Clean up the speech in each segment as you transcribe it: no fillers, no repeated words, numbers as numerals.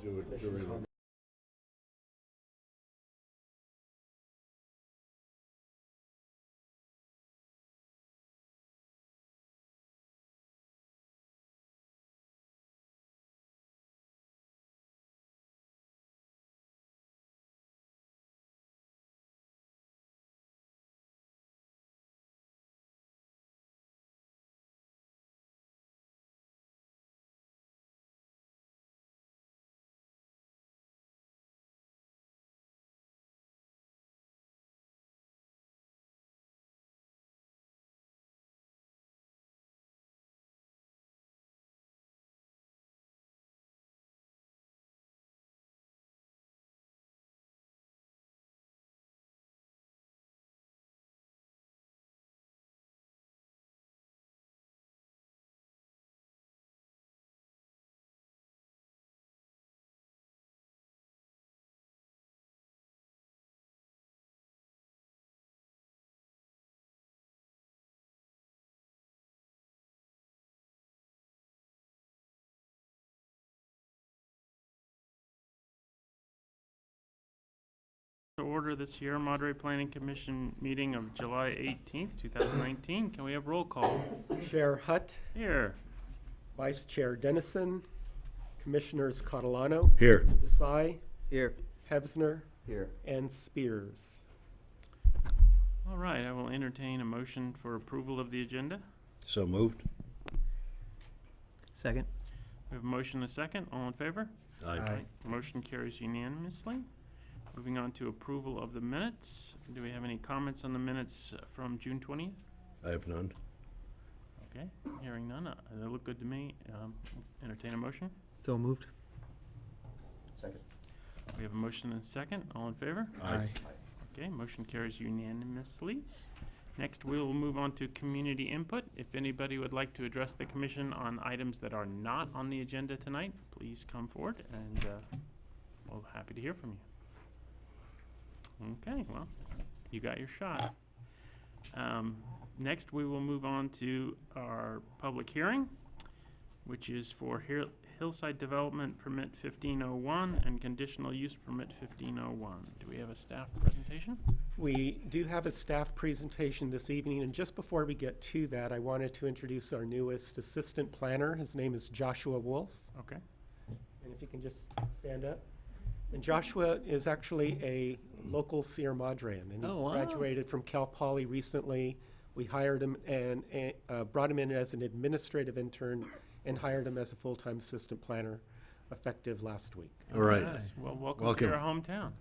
Do it. To order this year, Madre Planning Commission meeting of July 18th, 2019. Can we have roll call? Chair Hutt, Here. Vice Chair Dennison, Commissioners Catalano, Here. Desai, Here. Hevsner, Here. and Spears. All right, I will entertain a motion for approval of the agenda. So moved. Second. We have a motion and a second. All in favor? Aye. Motion carries unanimously. Moving on to approval of the minutes. Do we have any comments on the minutes from June 20th? I have none. Okay, hearing none. They look good to me. Entertain a motion. So moved. Second. We have a motion and a second. All in favor? Aye. Okay, motion carries unanimously. Next, we will move on to community input. If anybody would like to address the commission on items that are not on the agenda tonight, please come forward, and we'll be happy to hear from you. Okay, well, you got your shot. Next, we will move on to our public hearing, which is for Hillside Development Permit 1501 and Conditional Use Permit 1501. Do we have a staff presentation? We do have a staff presentation this evening, and just before we get to that, I wanted to introduce our newest assistant planner. His name is Joshua Wolf. Okay. And if you can just stand up. And Joshua is actually a local Sierra Madrean, and he Oh, wow. graduated from Cal Poly recently. We hired him and brought him in as an administrative intern and hired him as a full-time assistant planner effective last week. All right. Yes. Well, welcome Welcome. to our hometown.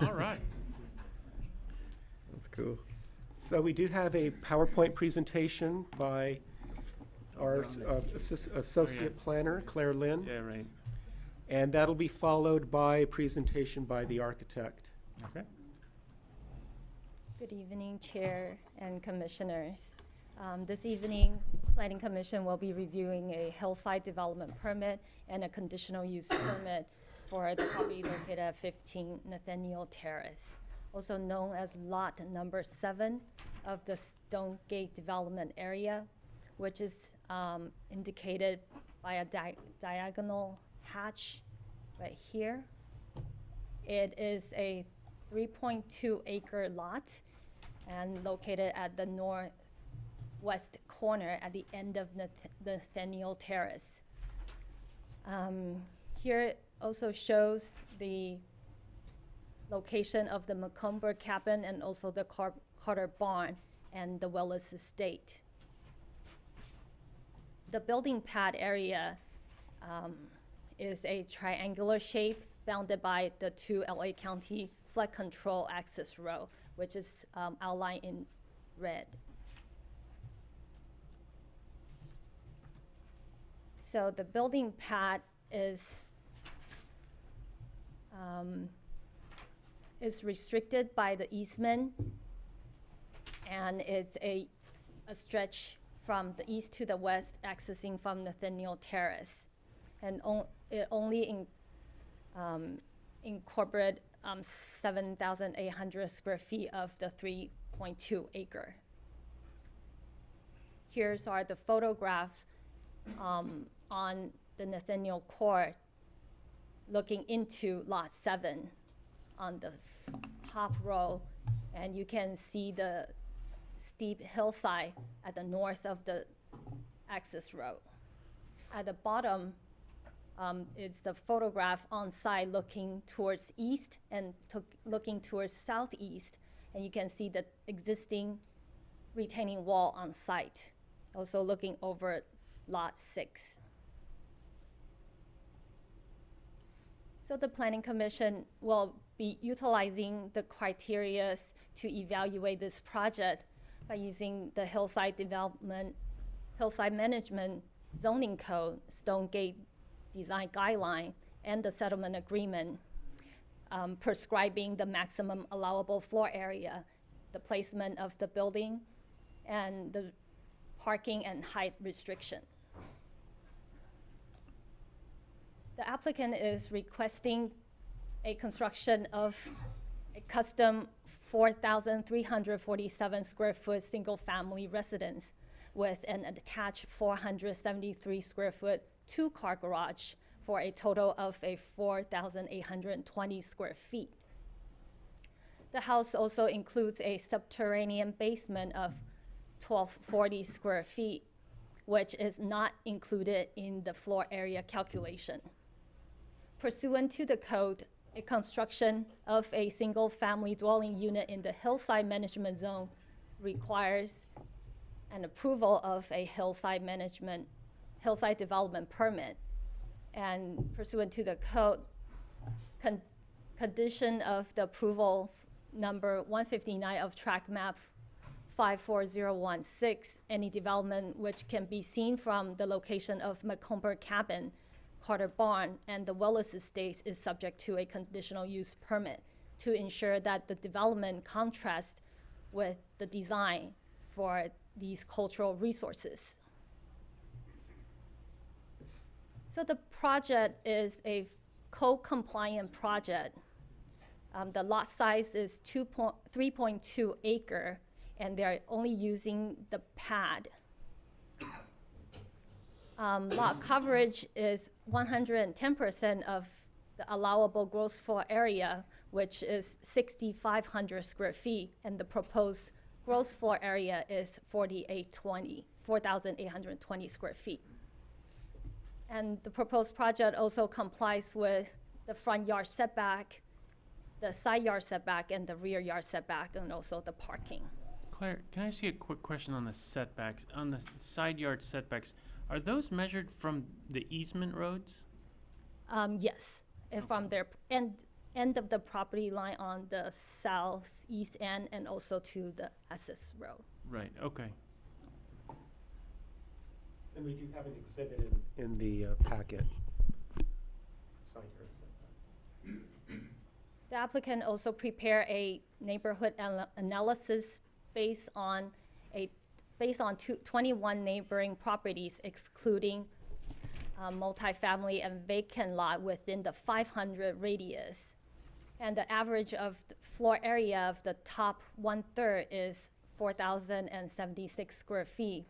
All right. That's cool. So we do have a PowerPoint presentation by our associate planner, Claire Lynn. Yeah, right. And that'll be followed by a presentation by the architect. Okay. Good evening, Chair and Commissioners. This evening, Planning Commission will be reviewing a hillside development permit and a conditional use permit for the property located at 15 Nathaniel Terrace, also known as Lot Number 7 of the Stonegate Development Area, which is indicated by a diagonal hatch right here. It is a 3.2 acre lot and located at the northwest corner at the end of Nathaniel Terrace. Here it also shows the location of the Macomber cabin and also the Carter barn and the Willis estate. The building pad area is a triangular shape bounded by the two LA County flood control access road, which is outlined in red. So the building pad is restricted by the easement, and it's a stretch from the east to the west, accessing from Nathaniel Terrace. And it only incorporate 7,800 square feet of the 3.2 acre. Here's are the photographs on the Nathaniel Court looking into Lot 7 on the top row, and you can see the steep hillside at the north of the access road. At the bottom is the photograph on site looking towards east and looking towards southeast, and you can see the existing retaining wall on site, also looking over Lot 6. So the Planning Commission will be utilizing the criteria to evaluate this project by using the Hillside Management Zoning Code, Stonegate Design Guideline, and the settlement agreement, prescribing the maximum allowable floor area, the placement of the building, and the parking and height restriction. The applicant is requesting a construction of a custom 4,347 square foot single-family residence with an attached 473 square foot two-car garage for a total of 4,820 square feet. The house also includes a subterranean basement of 1,240 square feet, which is not included in the floor area calculation. Pursuant to the code, a construction of a single-family dwelling unit in the hillside management zone requires an approval of a hillside development permit. And pursuant to the code, condition of the approval number 159 of tract map 54016, any development which can be seen from the location of Macomber Cabin, Carter Barn, and the Willis Estates is subject to a conditional use permit to ensure that the development contrasts with the design for these cultural resources. So the project is a code-compliant project. The lot size is 3.2 acre, and they're only using the pad. Lot coverage is 110% of the allowable gross floor area, which is 6,500 square feet, and the proposed gross floor area is 4,820 square feet. And the proposed project also complies with the front yard setback, the side yard setback, and the rear yard setback, and also the parking. Claire, can I ask you a quick question on the setbacks? On the side yard setbacks, are those measured from the easement roads? Yes, and from their end of the property line on the southeast end and also to the access road. Right, okay. And we do have an exhibit in the packet. Side yard setback. The applicant also prepare a neighborhood analysis based on 21 neighboring properties, excluding multifamily and vacant lot within the 500 radius. And the average of the floor area of the top 1/3 is 4,076 square feet,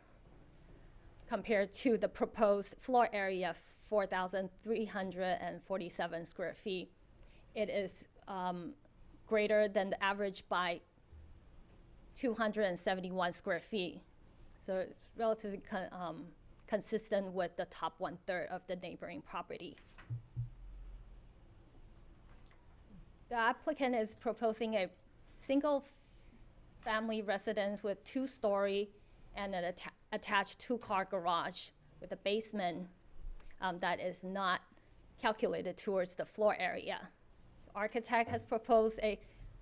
compared to the proposed floor area, 4,347 square feet. It is greater than the average by 271 square feet. So it's relatively consistent with the top 1/3 of the neighboring property. The applicant is proposing a single-family residence with 2-story and an attached 2-car garage with a basement that is not calculated towards the floor area. The architect has proposed a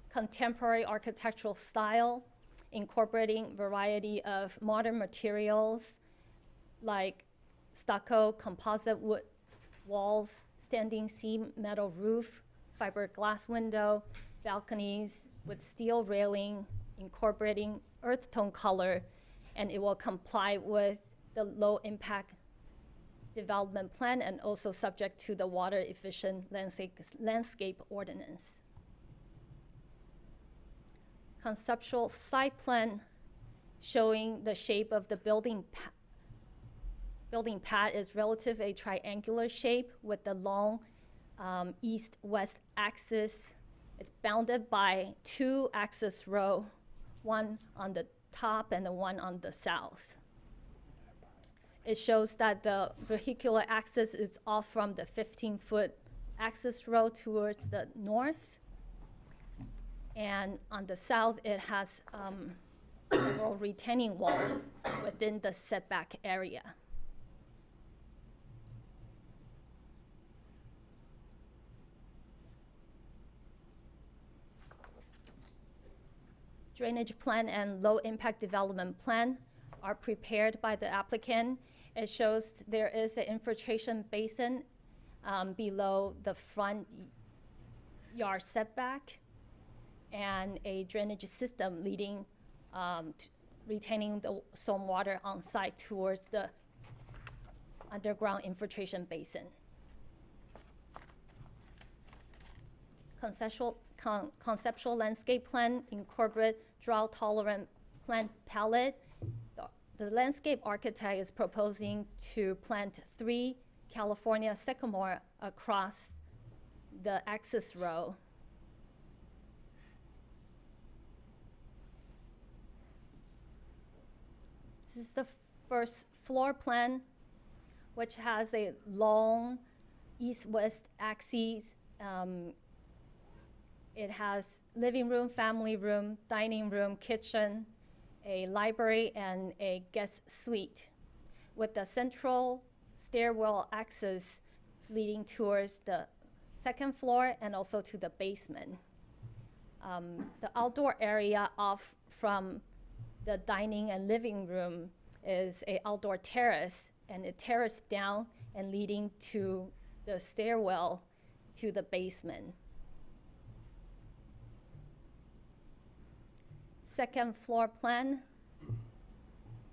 contemporary architectural style incorporating variety of modern materials like stucco, composite wood walls, standing seam metal roof, fiberglass window, balconies with steel railing, incorporating earth tone color, and it will comply with the low impact development plan and also subject to the water efficient landscape ordinance. Conceptual site plan showing the shape of the building pad is relative a triangular shape with the long east-west axis. It's bounded by 2 access row, one on the top and the one on the south. It shows that the vehicular access is off from the 15-foot access row towards the north. And on the south, it has several retaining walls within the setback area. Drainage plan and low-impact development plan are prepared by the applicant. It shows there is an infiltration basin below the front yard setback and a drainage system leading, retaining the stormwater on site towards the underground infiltration basin. Conceptual landscape plan incorporate drought-tolerant plant palette. The landscape architect is proposing to plant 3 California sycamore across the access row. This is the first floor plan, which has a long east-west axis. It has living room, family room, dining room, kitchen, a library, and a guest suite, with the central stairwell access leading towards the 2nd floor and also to the basement. The outdoor area off from the dining and living room is an outdoor terrace, and it terraced down and leading to the stairwell to the basement. 2nd floor plan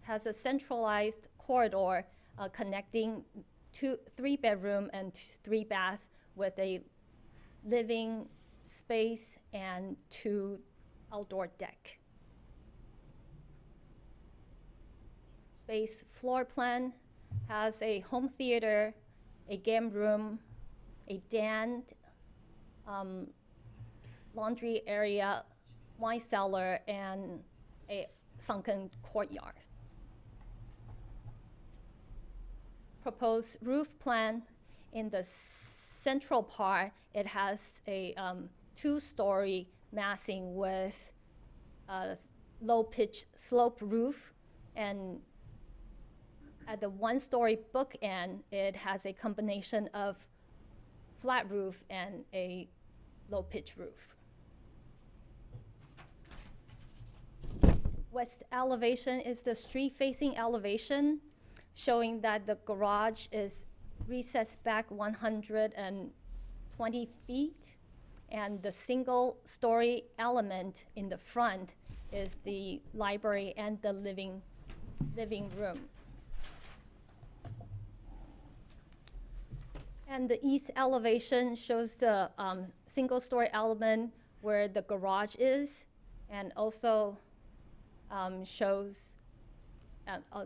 has a centralized corridor connecting 3-bedroom and 3-bath with a living space and 2 outdoor deck. Base floor plan has a home theater, a game room, a den, laundry area, wine cellar, and a sunken courtyard. Proposed roof plan in the central part, it has a 2-story massing with a low-pitch slope roof, and at the 1-story bookend, it has a combination of flat roof and a low-pitch roof. West elevation is the street-facing elevation, showing that the garage is recessed back 120 feet, and the single-story element in the front is the library and the living room. And the east elevation shows the single-story element where the garage is, and also shows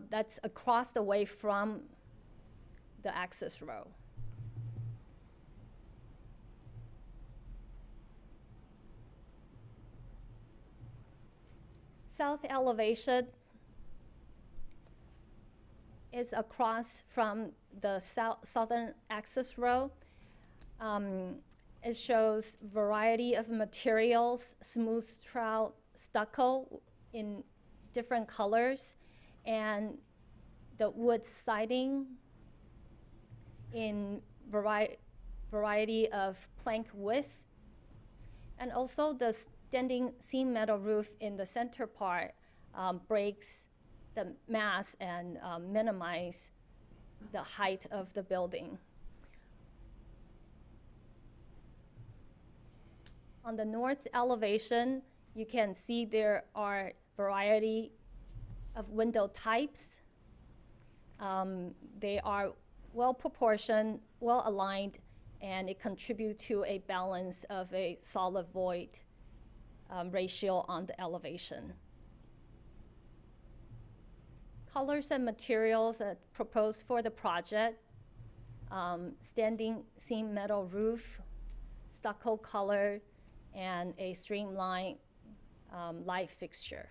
that's across the way from the access row. South elevation is across from the southern access row. It shows variety of materials, smooth trowel stucco in different colors, and the wood siding in variety of plank width, and also the standing seam metal roof in the center part breaks the mass and minimize the height of the building. On the north elevation, you can see there are variety of window types. They are well proportioned, well aligned, and it contributes to a balance of a solid void ratio on the elevation. Colors and materials proposed for the project. standing seam metal roof, stucco color, and a streamlined light fixture.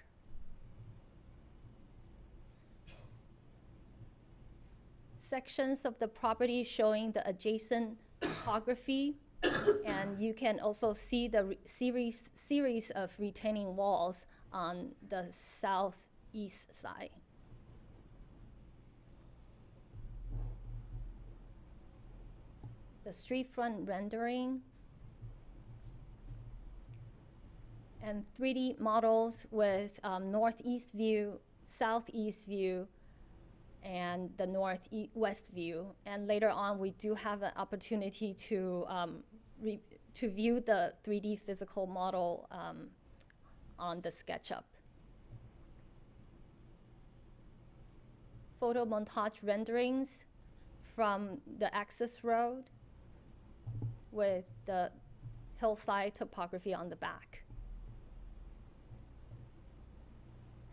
Sections of the property showing the adjacent topography, and you can also see the series of retaining walls on the southeast side. The street front rendering and 3D models with northeast view, southeast view, and the northwest view. And later on, we do have an opportunity to view the 3D physical model on the SketchUp. Photo montage renderings from the access road with the hillside topography on the back.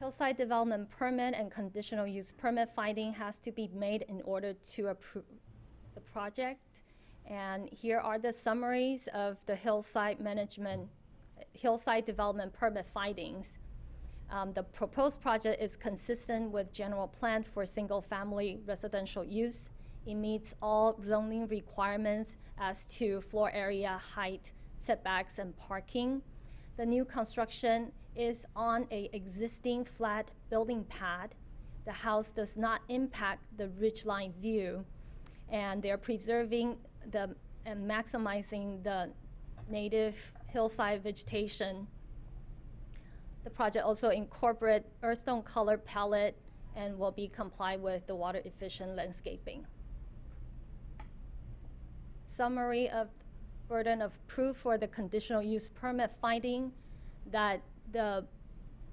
Hillside development permit and conditional use permit finding has to be made in order to approve the project. And here are the summaries of the hillside development permit findings. The proposed project is consistent with general plan for single-family residential use. It meets all zoning requirements as to floor area, height, setbacks, and parking. The new construction is on an existing flat building pad. The house does not impact the ridgeline view, and they're preserving and maximizing the native hillside vegetation. The project also incorporates earth tone color palette and will be compliant with the water efficient landscaping. Summary of burden of proof for the conditional use permit finding that the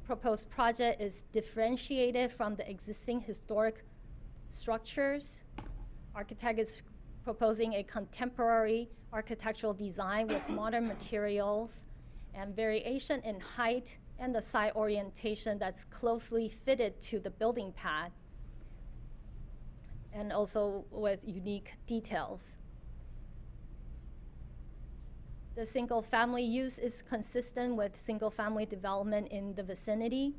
proposed project is differentiated from the existing historic structures. Architect is proposing a contemporary architectural design with modern materials and variation in height and the side orientation that's closely fitted to the building pad, and also with unique details. The single-family use is consistent with single-family development in the vicinity,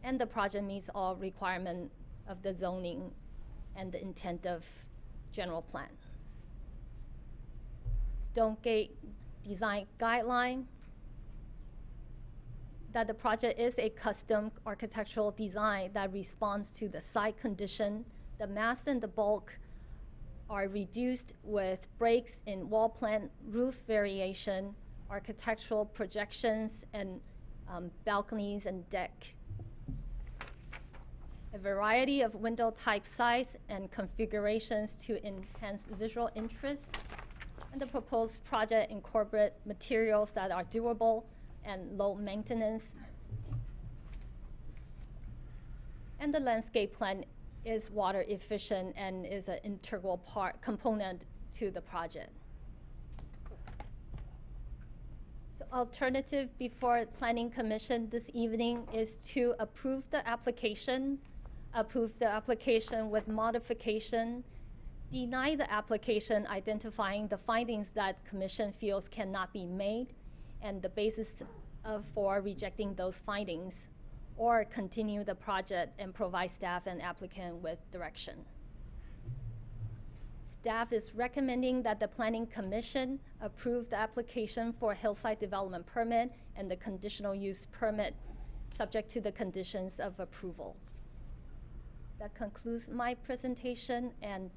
and the project meets all requirements of the zoning and the intent of general plan. Stonegate design guideline, that the project is a custom architectural design that responds to the site condition. The mass and the bulk are reduced with breaks in wall plan, roof variation, architectural projections, and balconies and deck. A variety of window type size and configurations to enhance visual interest. And the proposed project incorporate materials that are durable and low maintenance. And the landscape plan is water efficient and is an integral component to the project. So alternative before Planning Commission this evening is to approve the application with modification, deny the application identifying the findings that Commission feels cannot be made and the basis for rejecting those findings, or continue the project and provide staff and applicant with direction. Staff is recommending that the Planning Commission approve the application for hillside development permit and the conditional use permit, subject to the conditions of approval. That concludes my presentation, and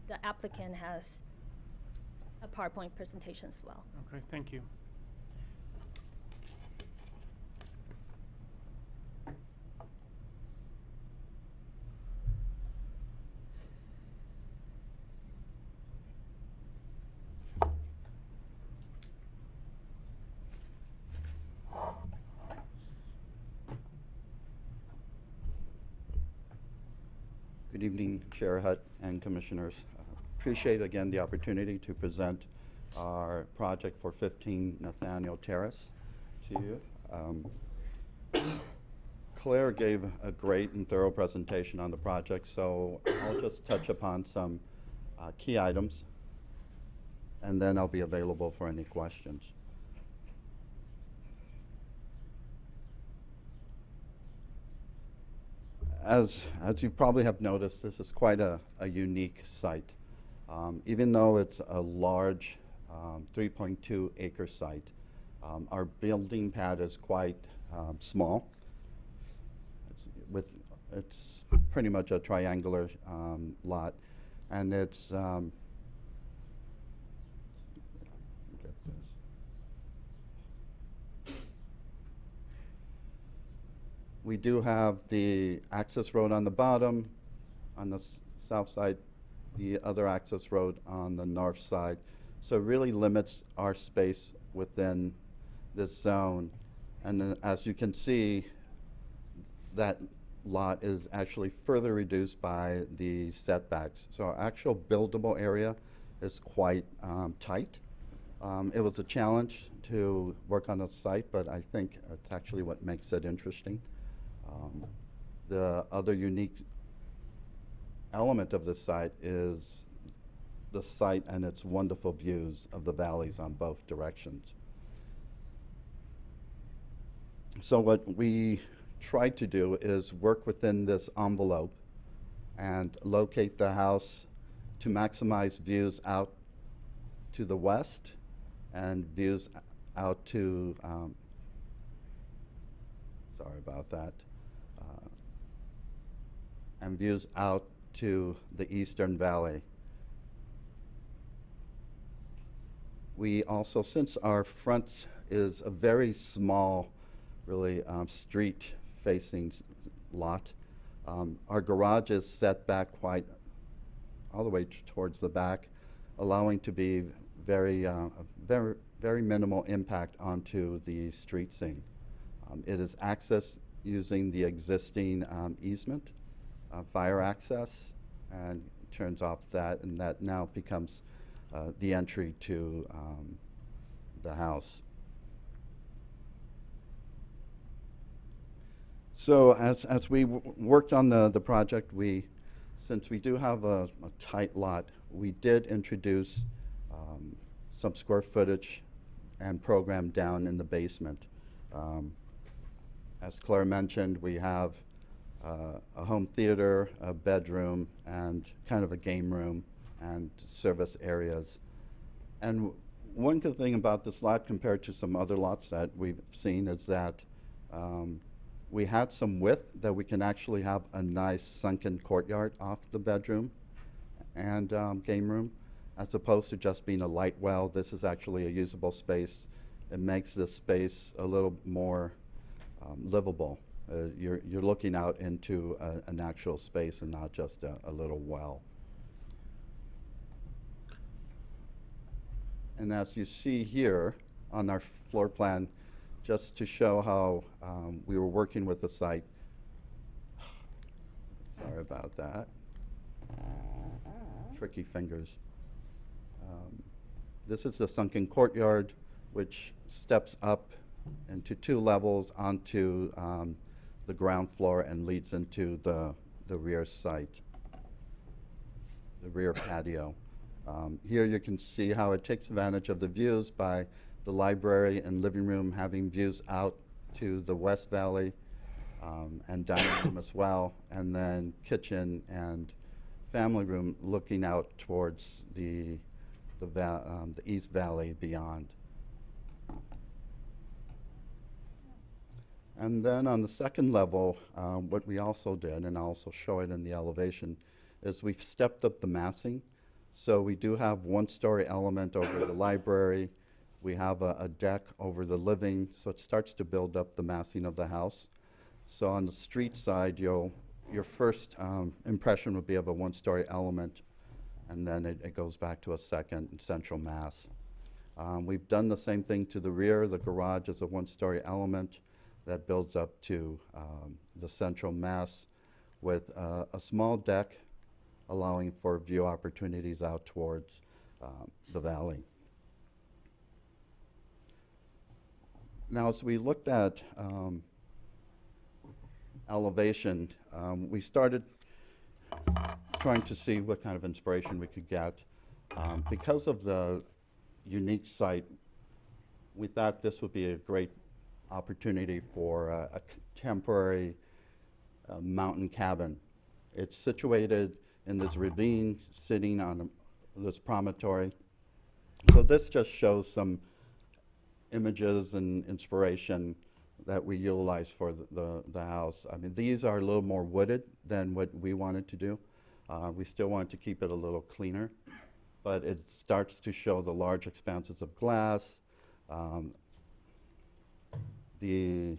the applicant has a PowerPoint presentation as well. Okay, thank you. Good evening, Chair Hutt and Commissioners. Appreciate again the opportunity to present our project for 15 Nathaniel Terrace to you. Claire gave a great and thorough presentation on the project, so I'll just touch upon some key items, and then I'll be available for any questions. As you probably have noticed, this is quite a unique site. Even though it's a large 3.2 acre site, our building pad is quite small. It's pretty much a triangular lot, and it's get this. We do have the access road on the bottom, on the south side, the other access road on the north side. So it really limits our space within this zone. And then, as you can see, that lot is actually further reduced by the setbacks. So our actual buildable area is quite tight. It was a challenge to work on a site, but I think it's actually what makes it interesting. The other unique element of this site is the site and its wonderful views of the valleys on both directions. So what we tried to do is work within this envelope and locate the house to maximize views out to the west and views out to, sorry about that, and views out to the eastern valley. We also, since our front is a very small, really street-facing lot, our garage is set back quite all the way towards the back, allowing to be very minimal impact onto the street scene. It is accessed using the existing easement, fire access, and turns off that, and that now becomes the entry to the house. So as we worked on the project, since we do have a tight lot, we did introduce some square footage and program down in the basement. As Claire mentioned, we have a home theater, a bedroom, and kind of a game room and service areas. And one good thing about this lot compared to some other lots that we've seen is that we had some width that we can actually have a nice sunken courtyard off the bedroom and game room, as opposed to just being a light well. This is actually a usable space. It makes this space a little more livable. You're looking out into an actual space and not just a little well. And as you see here on our floor plan, just to show how we were working with the site. Sorry about that. Tricky fingers. This is the sunken courtyard, which steps up into 2 levels onto the ground floor and leads into the rear site, the rear patio. Here you can see how it takes advantage of the views by the library and living room having views out to the West Valley and dining room as well, and then kitchen and family room looking out towards the East Valley beyond. And then on the second level, what we also did, and I'll also show it in the elevation, is we've stepped up the massing. So we do have 1-story element over the library. We have a deck over the living, so it starts to build up the massing of the house. So on the street side, your first impression would be of a 1-story element, and then it goes back to a second central mass. We've done the same thing to the rear. The garage is a 1-story element that builds up to the central mass with a small deck allowing for view opportunities out towards the valley. Now, as we looked at elevation, we started trying to see what kind of inspiration we could get. Because of the unique site, we thought this would be a great opportunity for a contemporary mountain cabin. It's situated in this ravine, sitting on this promontory. So this just shows some images and inspiration that we utilize for the house. I mean, these are a little more wooded than what we wanted to do. We still wanted to keep it a little cleaner, but it starts to show the large expanses of glass, the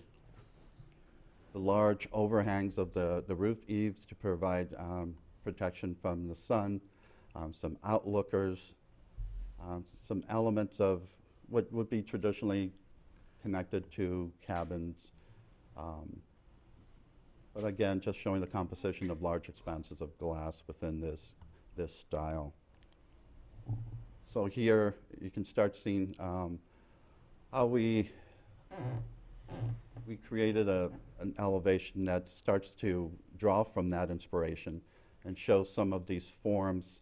large overhangs of the roof eaves to provide protection from the sun, some outlookers, some elements of what would be traditionally connected to cabins. But again, just showing the composition of large expanses of glass within this style. So here you can start seeing how we created an elevation that starts to draw from that inspiration and show some of these forms,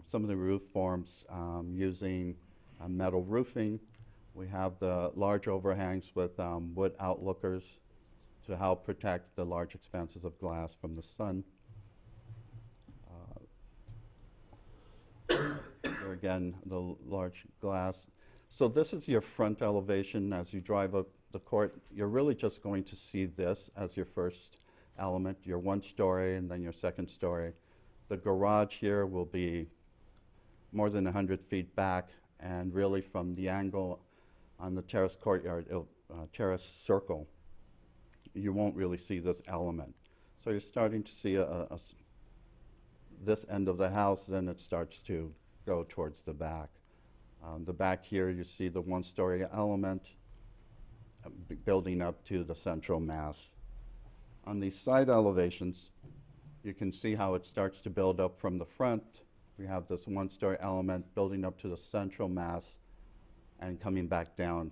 some of the roof forms using metal roofing. We have the large overhangs with wood outlookers to help protect the large expanses of glass from the sun. Here again, the large glass. So this is your front elevation. As you drive up the court, you're really just going to see this as your first element, your 1 story and then your 2nd story. The garage here will be more than 100 feet back, and really from the angle on the terrace courtyard, terrace circle, you won't really see this element. So you're starting to see this end of the house, then it starts to go towards the back. The back here, you see the 1-story element building up to the central mass. On these side elevations, you can see how it starts to build up from the front. We have this 1-story element building up to the central mass and coming back down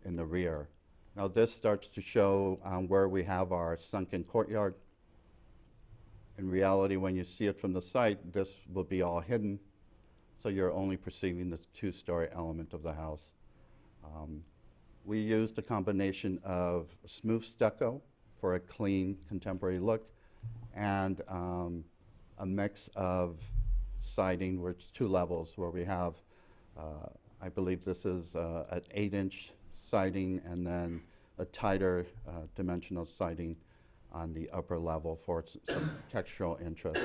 in the rear. Now this starts to show where we have our sunken courtyard. In reality, when you see it from the site, this will be all hidden, so you're only perceiving the 2-story element of the house. We used a combination of smooth stucco for a clean contemporary look, and a mix of siding, where it's 2 levels, where we have, I believe this is an 8-inch siding and then a tighter dimensional siding on the upper level for some textural interest.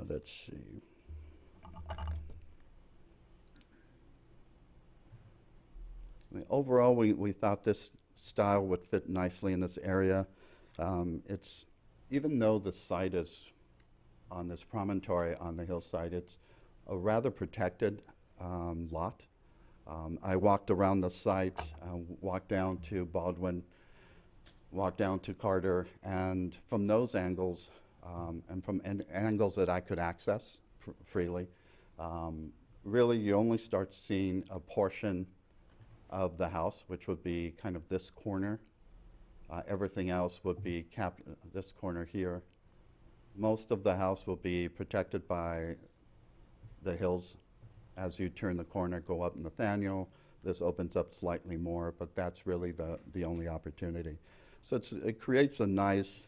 Let's see. I mean, overall, we thought this style would fit nicely in this area. It's, even though the site is on this promontory on the hillside, it's a rather protected lot. I walked around the site, walked down to Baldwin, walked down to Carter, and from those angles, and from angles that I could access freely, really you only start seeing a portion of the house, which would be kind of this corner. Everything else would be this corner here. Most of the house will be protected by the hills. As you turn the corner, go up Nathaniel, this opens up slightly more, but that's really the only opportunity. So it creates a nice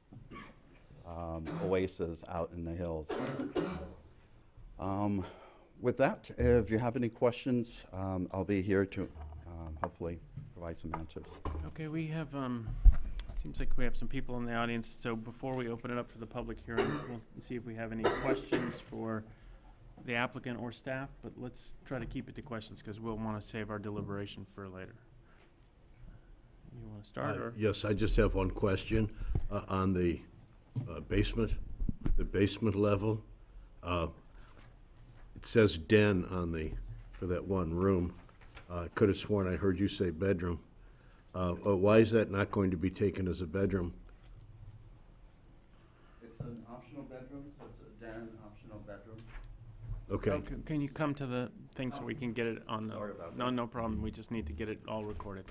oasis out in the hills. With that, if you have any questions, I'll be here to hopefully provide some answers. Okay, we have, seems like we have some people in the audience, so before we open it up to the public hearing, we'll see if we have any questions for the applicant or staff, but let's try to keep it to questions because we'll want to save our deliberation for later. You want to start, or? Yes, I just have one question on the basement level. It says den on for that one room. I could have sworn I heard you say bedroom. Why is that not going to be taken as a bedroom? It's an optional bedroom, so it's a den optional bedroom. Okay. Can you come to the thing so we can get it on the? Sorry about No, that. no problem. We just need to get it all recorded.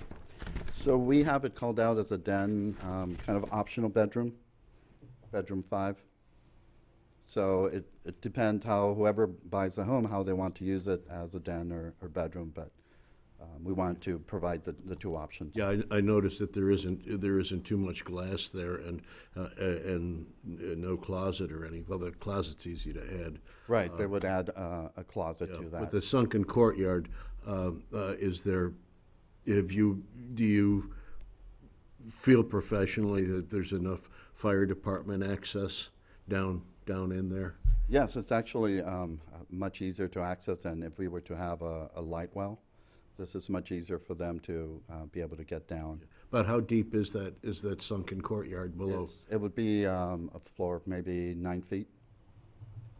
So we have it called out as a den, kind of optional bedroom. bedroom 5. So it depends how whoever buys the home, how they want to use it as a den or bedroom, but we want to provide the two options. Yeah, I noticed that there isn't too much glass there and no closet or any, well, the closet's easy to add. Right, they would add a closet Yeah, to With that. the sunken courtyard, do you feel professionally that there's enough fire department access down in there? Yes, it's actually much easier to access than if we were to have a light well. This is much easier for them to be able to get down. About how deep is that sunken courtyard below? It would be a floor of maybe 9 feet,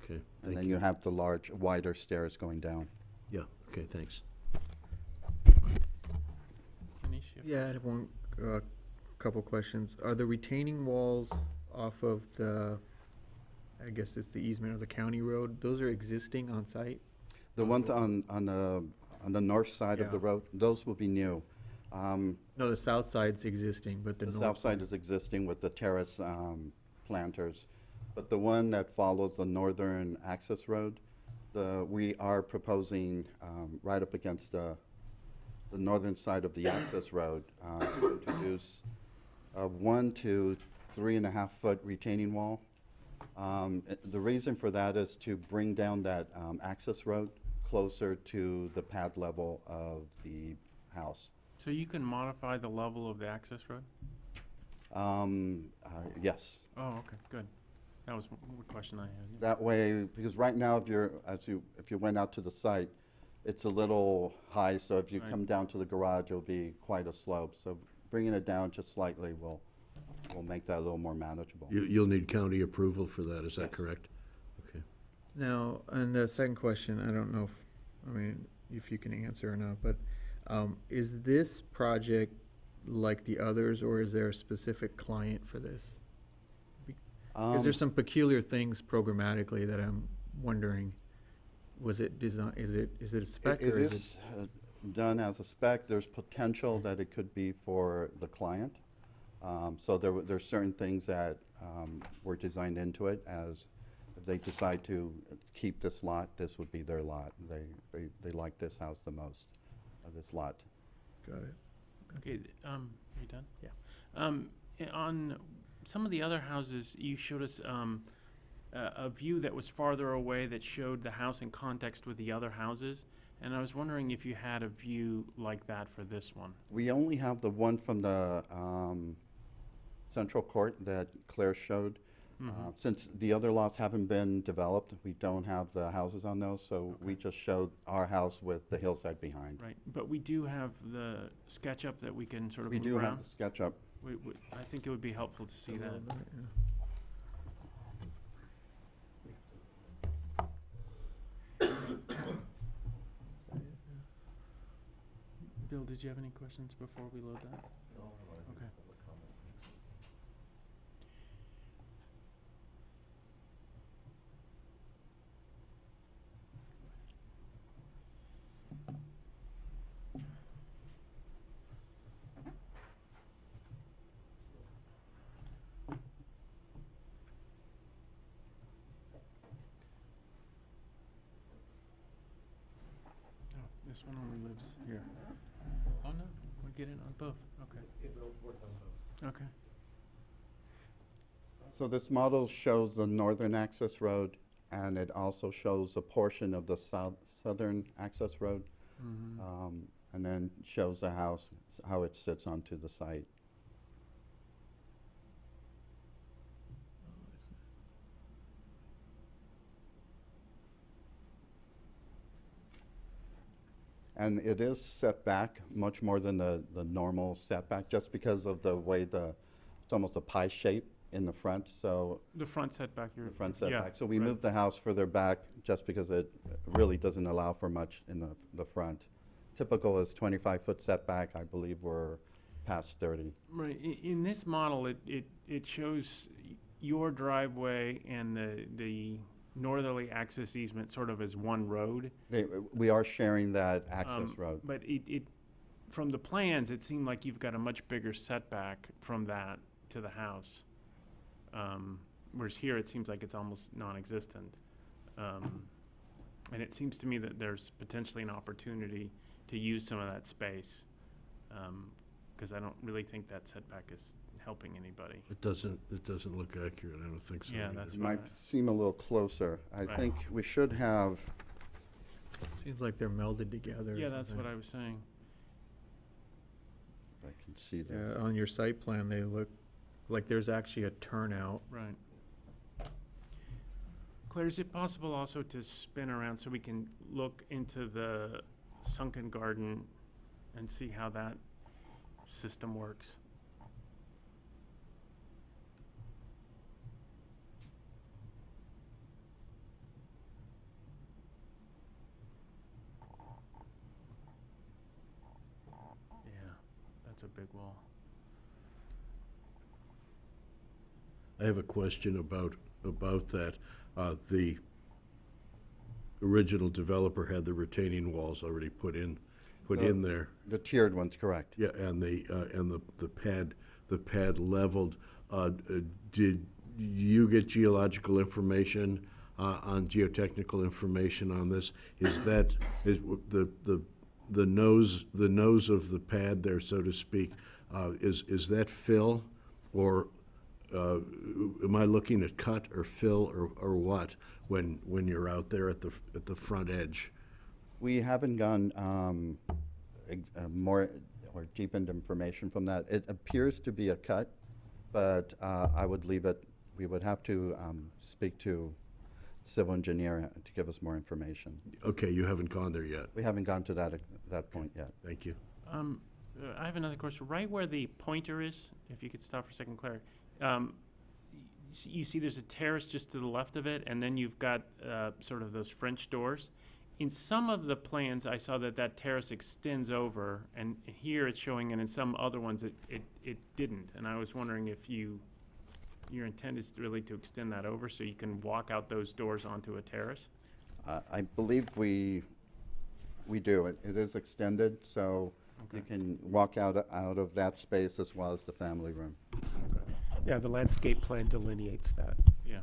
Okay, and thank then you have the large, wider stairs going down. Yeah, okay, thanks. Ganesh, you have- Yeah, I have one, couple questions. Are the retaining walls off of the, I guess it's the easement of the county road, those are existing on site? The one on the north side of the Yeah. road, those will be new. No, the south side's existing, but the The north. south side is existing with the terrace planters, but the one that follows the northern access road, we are proposing right up against the northern side of the access road to introduce a 1 to 3.5 foot retaining wall. The reason for that is to bring down that access road closer to the pad level of the house. So you can modify the level of the access road? Yes. Oh, okay, good. That was one question I had. yeah. That way, because right now, if you went out to the site, it's a little high, so if you Right. come down to the garage, it'll be quite a slope. So bringing it down just slightly will make that a little more manageable. You'll need county approval for that, is that Yes. correct? Okay. Now, and the second question, I don't know if you can answer or not, but, is this project like the others, or is there a specific client for this? Because there's some peculiar things programmatically that I'm wondering, was it design, is it a spec It or is it? is done as a spec. There's potential that it could be for the client. So there's certain things that were designed into it as if they decide to keep this lot, this would be their lot. They like this house the most, this lot. Got it. Okay, are you done? Yeah. On some of the other houses, you showed us a view that was farther away that showed the house in context with the other houses. And I was wondering if you had a view like that for this one. We only have the one from the central court that Claire showed. Since the other lots haven't been developed, we don't have the houses on those, so we just showed our house with the hillside behind. Right, but we do have the SketchUp that we can sort of We move do have around. the SketchUp. I think it would be helpful to see A that. little bit, yeah. Bill, did you have any questions before we load that? Okay. Oh, this one only lives here. Oh, no, we get it on both, okay. Okay. So this model shows the northern access road, and it also shows a portion of the southern access road, and then shows the house, how it sits onto the site. And it is set back much more than the normal setback, just because of the way it's almost a pie shape in the front, so The front setback here. the front yeah, setback. So we right. moved the house further back just because it really doesn't allow for much in the front. Typical is 25-foot setback. I believe we're past 30. Right, in this model, it shows your driveway and the northerly access easement sort of as one road. We are sharing that access road. But from the plans, it seemed like you've got a much bigger setback from that to the house. whereas here, it seems like it's almost non-existent. And it seems to me that there's potentially an opportunity to use some of that space, because I don't really think that setback is helping anybody. It doesn't look accurate, I don't think so. Yeah, either. that's It right. might seem a little closer. I Right. think we should have, Seems like they're melded together. or Yeah, that's something. what I was saying. I can see Yeah, that. on your site plan, they look like there's actually a turnout. Right. Claire, is it possible also to spin around so we can look into the sunken garden and see how that system works? Yeah, that's a big wall. I have a question about that. The original developer had the retaining walls already put in there. The tiered one's correct. Yeah, and the pad leveled. Did you get geological information, on geotechnical information on this? Is the nose of the pad there, so to speak, is that fill, or am I looking at cut or fill or what when you're out there at the front edge? We haven't gone more or deepened information from that. It appears to be a cut, but I would leave it, we would have to speak to civil engineer to give us more information. Okay, you haven't gone there yet. We haven't gone to that point yet. Thank you. I have another question. Right where the pointer is, if you could stop for a second, Claire. You see there's a terrace just to the left of it, and then you've got sort of those French doors. In some of the plans, I saw that terrace extends over, and here it's showing, and in some other ones it didn't. And I was wondering if your intent is really to extend that over so you can walk out those doors onto a terrace? I believe we do. It is extended, so you Okay. can walk out of that space as well as the family room. Yeah, the landscape plan delineates that. Yeah.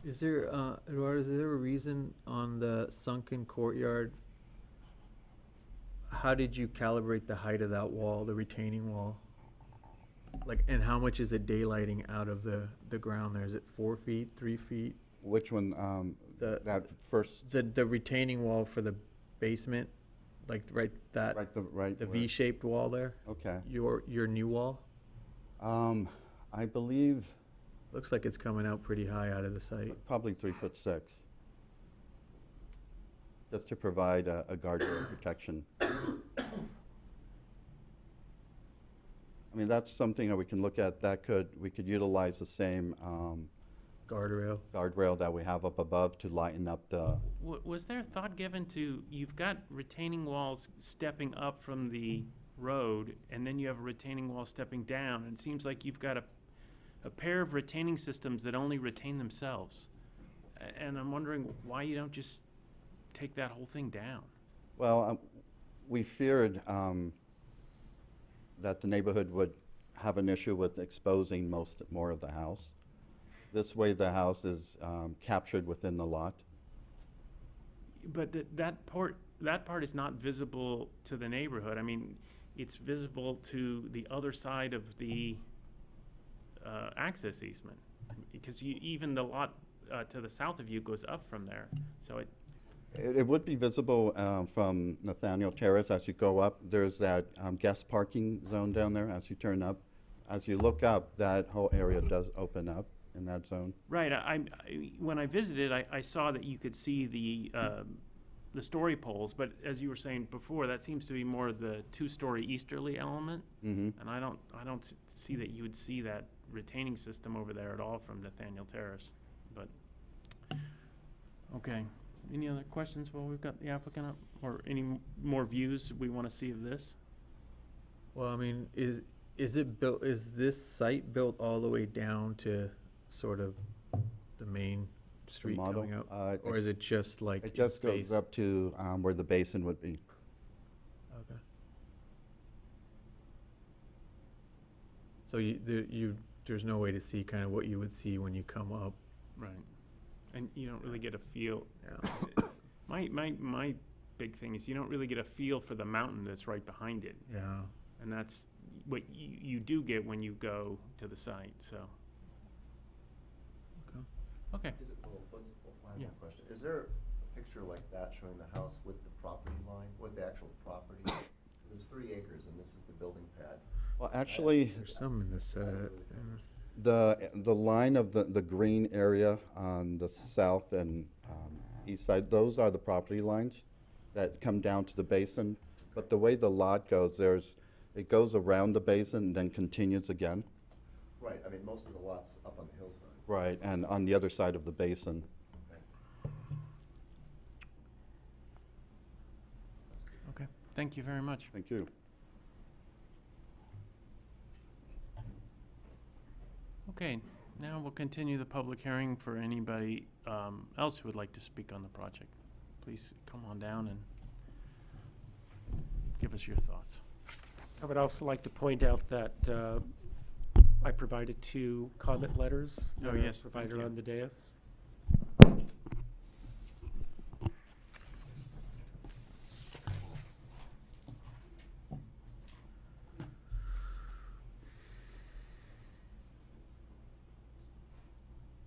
Is there, Eduardo, is there a reason on the sunken courtyard? How did you calibrate the height of that wall, the retaining wall? Like, and how much is it daylighting out of the ground there? Is it 4 feet, 3 feet? Which one, that first, The retaining wall for the basement, like right the right. V-shaped wall there? Okay. Your new wall? I believe Looks like it's coming out pretty high out of the site. probably 3'6", just to provide a guardrail protection. I mean, that's something that we can look at. We could utilize the same Guardrail. guardrail that we have up above to lighten up the. Was there thought given to, you've got retaining walls stepping up from the road, and then you have a retaining wall stepping down, and it seems like you've got a pair of retaining systems that only retain themselves. And I'm wondering why you don't just take that whole thing down. Well, we feared that the neighborhood would have an issue with exposing more of the house. This way, the house is captured within the lot. But that part is not visible to the neighborhood. I mean, it's visible to the other side of the access easement, because even the lot to the south of you goes up from there. So It would be visible from Nathaniel Terrace as you go up. There's that guest parking zone down there as you turn up. As you look up, that whole area does open up in that zone. right, when I visited, I saw that you could see the story poles, but as you were saying before, that seems to be more the two-story easterly element, Mm-hmm. and I don't see that you would see that retaining system over there at all from Nathaniel Terrace. But okay, any other questions while we've got the applicant up, or any more views we want to see of this? Well, I mean, is this site built all the way down to sort of the main street model? coming up? Or is it just like? It just base? goes up to where the basin would be. Okay. So there's no way to see kind of what you would see when you come up. Right. And you don't really get a feel. Yeah. My big thing is you don't really get a feel for the mountain that's right behind it. Yeah. And that's what you do get when you go to the site, so. Okay. Is it, well, I have Yeah. one question. Is there a picture like that showing the house with the property line, with the actual property? There's 3 acres and this is the building pad. Well, actually, There's some in this set. the line of the green area on the south and east side, those are the property lines that come down to the basin. But the way the lot goes, it goes around the basin and then continues again. Right, I mean, most of the lots up on the hillside. Right, and on the other side of the basin. Okay. Thank you very much. Thank you. Okay, now we'll continue the public hearing for anybody else who would like to speak on the project. Please come on down and give us your thoughts. I would also like to point out that I provided 2 comment letters. Oh, that are yes, thank provided you. on the dais.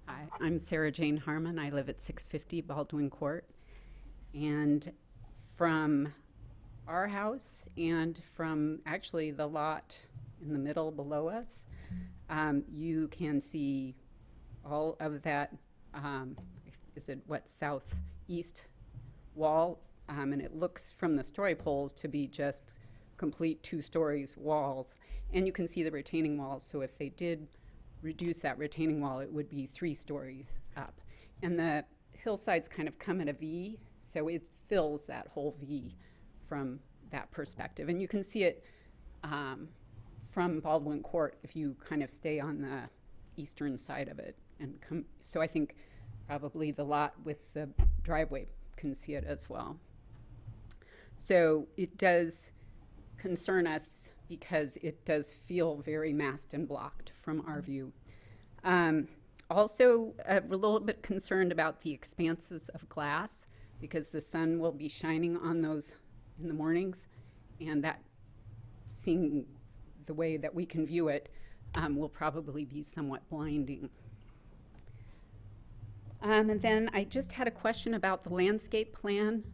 Hi, I'm Sarah Jane Harmon. I live at 650 Baldwin Court. And from our house and from actually the lot in the middle below us, you can see all of that, is it what, southeast wall? And it looks from the story poles to be just complete 2 stories walls. And you can see the retaining walls, so if they did reduce that retaining wall, it would be 3 stories up. And the hillsides kind of come at a V, so it fills that whole V from that perspective. And you can see it from Baldwin Court if you kind of stay on the eastern side of it and come. So I think probably the lot with the driveway can see it as well. So it does concern us because it does feel very masked and blocked from our view. Also, we're a little bit concerned about the expanses of glass because the sun will be shining on those in the mornings, and that, seeing the way that we can view it, will probably be somewhat blinding. And then I just had a question about the landscape plan,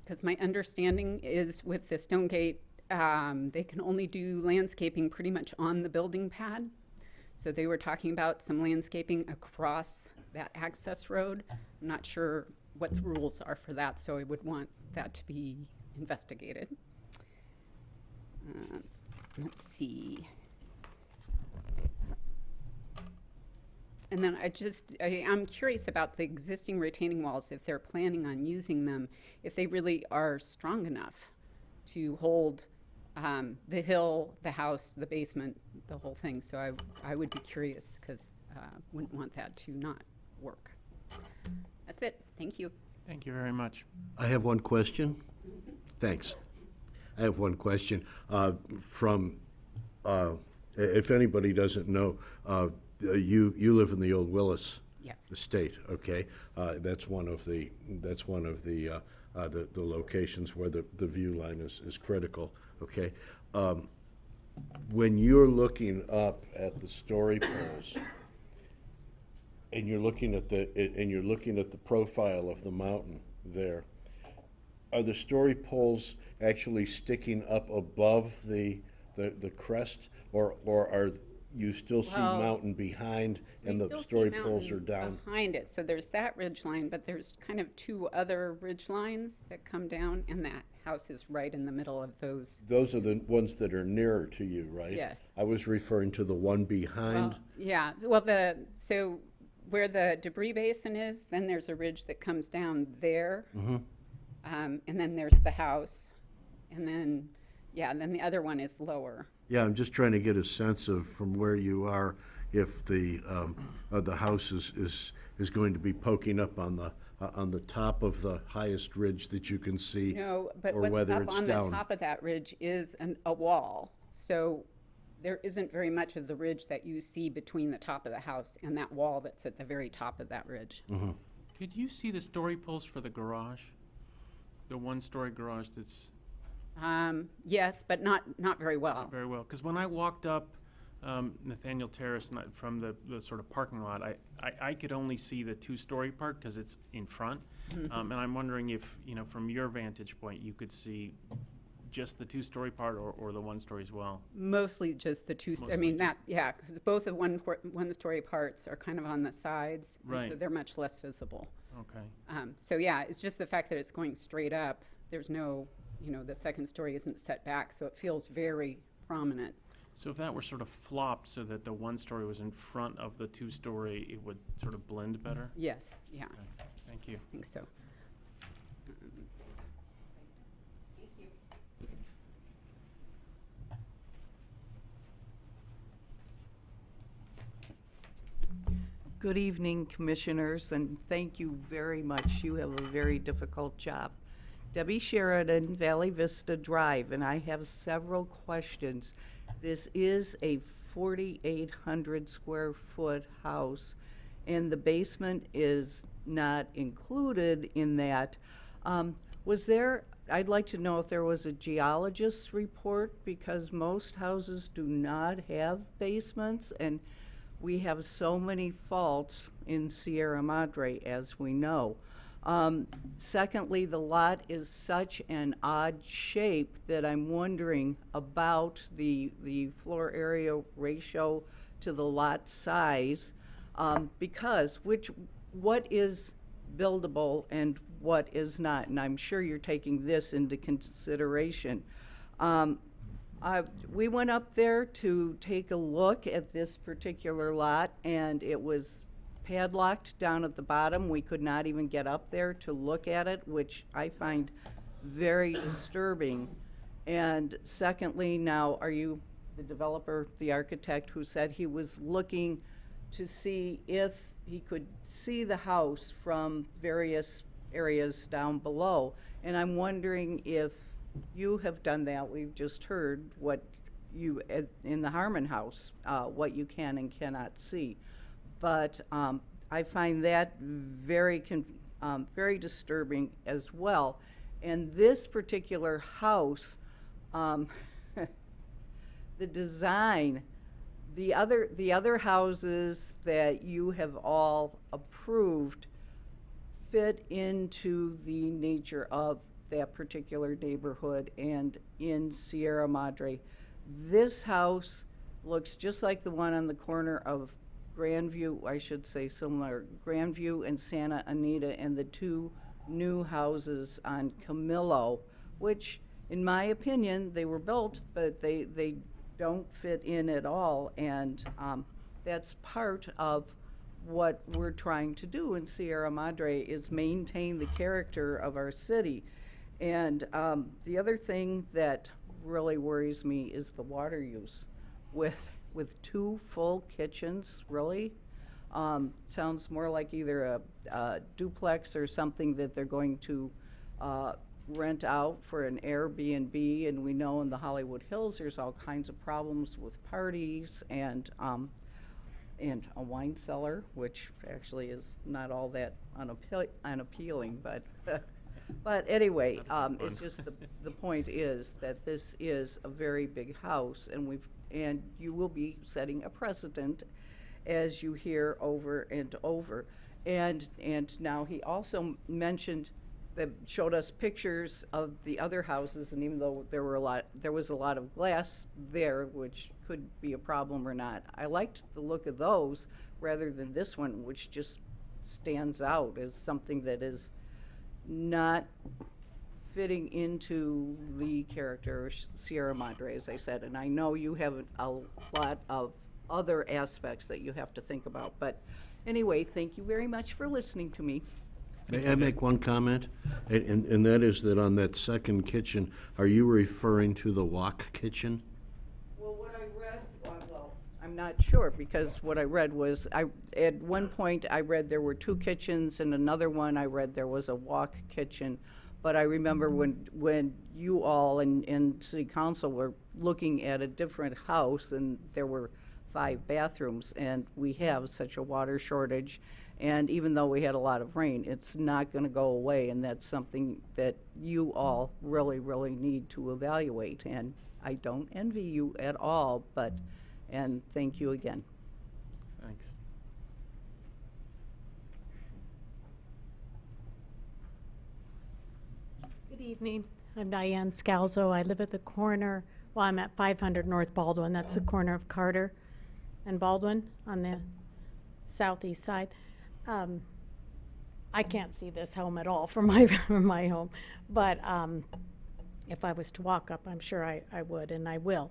because my understanding is with the Stonegate, they can only do landscaping pretty much on the building pad. So they were talking about some landscaping across that access road. I'm not sure what the rules are for that, so I would want that to be investigated. Let's see. And then I'm curious about the existing retaining walls, if they're planning on using them, if they really are strong enough to hold the hill, the house, the basement, the whole thing. So I would be curious because wouldn't want that to not work. That's it. Thank you. Thank you very much. I have one question. Thanks. I have one question. If anybody doesn't know, you live in the old Willis Yes. estate, okay? That's one of the locations where the view line is critical, okay? When you're looking up at the story poles, and you're looking at the profile of the mountain there, are the story poles actually sticking up above the crest, or are you still see Well, mountain behind and We the still see story poles mountain are down? behind it. So there's that ridge line, but there's kind of 2 other ridge lines that come down, and that house is right in the middle of those. Those are the ones that are nearer to you, right? Yes. I was referring to the one behind. Well, yeah, well, so where the debris basin is, then there's a ridge that comes down there. And then there's the house. And then, and then the other one is lower. Yeah, I'm just trying to get a sense of, from where you are, if the house is going to be poking up on the top of the highest ridge that you can see, No, but or what's whether up it's on down. the top of that ridge is a wall. So there isn't very much of the ridge that you see between the top of the house and that wall that's at the very top of that ridge. Could you see the story post for the garage? The one-story garage that's Yes, but not very well. not very well. Because when I walked up Nathaniel Terrace from the sort of parking lot, I could only see the two-story part because it's in front. And I'm wondering if, from your vantage point, you could see just the two-story part or the one-story as well. Mostly just the two, I Mostly mean, just- because both of one-story parts are kind of on the sides. and So Right. they're much less visible. Okay. So yeah, it's just the fact that it's going straight up. There's no, the second story isn't set back, so it feels very prominent. So if that were sort of flopped so that the one-story was in front of the two-story, it would sort of blend better? Yes, yeah, Okay. Thank you. I think so. Good evening, Commissioners, and thank you very much. You have a very difficult job. Debbie Sheridan, Valley Vista Drive, and I have several questions. This is a 4,800 square foot house, and the basement is not included in that. I'd like to know if there was a geologist's report, because most houses do not have basements, and we have so many faults in Sierra Madre, as we know. Secondly, the lot is such an odd shape that I'm wondering about the floor area ratio to the lot size, because what is buildable and what is not, and I'm sure you're taking this into consideration. We went up there to take a look at this particular lot, and it was padlocked down at the bottom. We could not even get up there to look at it, which I find very disturbing. And secondly, now, are you the developer, the architect, who said he was looking to see if he could see the house from various areas down below? And I'm wondering if you have done that. We've just heard what you, in the Harmon house, what you can and cannot see. But I find that very disturbing as well. And this particular house, the design, the other houses that you have all approved fit into the nature of that particular neighborhood and in Sierra Madre. This house looks just like the one on the corner of Grandview, I should say similar, Grandview and Santa Anita, and the two new houses on Camillo, which, in my opinion, they were built, but they don't fit in at all. And that's part of what we're trying to do in Sierra Madre, is maintain the character of our city. And the other thing that really worries me is the water use. With two full kitchens, really? Sounds more like either a duplex or something that they're going to rent out for an Airbnb. And we know in the Hollywood Hills there's all kinds of problems with parties and a wine cellar, which actually is not all that unappealing, but but anyway, it's just the point is that this is a very big house, and you will be setting a precedent, as you hear over and over. And now he also mentioned showed us pictures of the other houses, and even though there was a lot of glass there, which could be a problem or not, I liked the look of those rather than this one, which just stands out as something that is not fitting into the character of Sierra Madre, as I said. And I know you have a lot of other aspects that you have to think about. But anyway, thank you very much for listening to me. May I make one comment? And that is that on that second kitchen, are you referring to the wok kitchen? Well, what I read, well, I'm not sure, because what I read was, at one point I read there were two kitchens, and another one I read there was a wok kitchen. But I remember when you all and city council were looking at a different house, and there were 5 bathrooms, and we have such a water shortage. And even though we had a lot of rain, it's not gonna go away, and that's something that you all really, really need to evaluate. And I don't envy you at all, and thank you again. Thanks. Good evening. I'm Diane Scalzo. I live at the corner, well, I'm at 500 North Baldwin. That's the corner of Carter and Baldwin on the southeast side. I can't see this home at all from my, from my home, but if I was to walk up, I'm sure I would, and I will.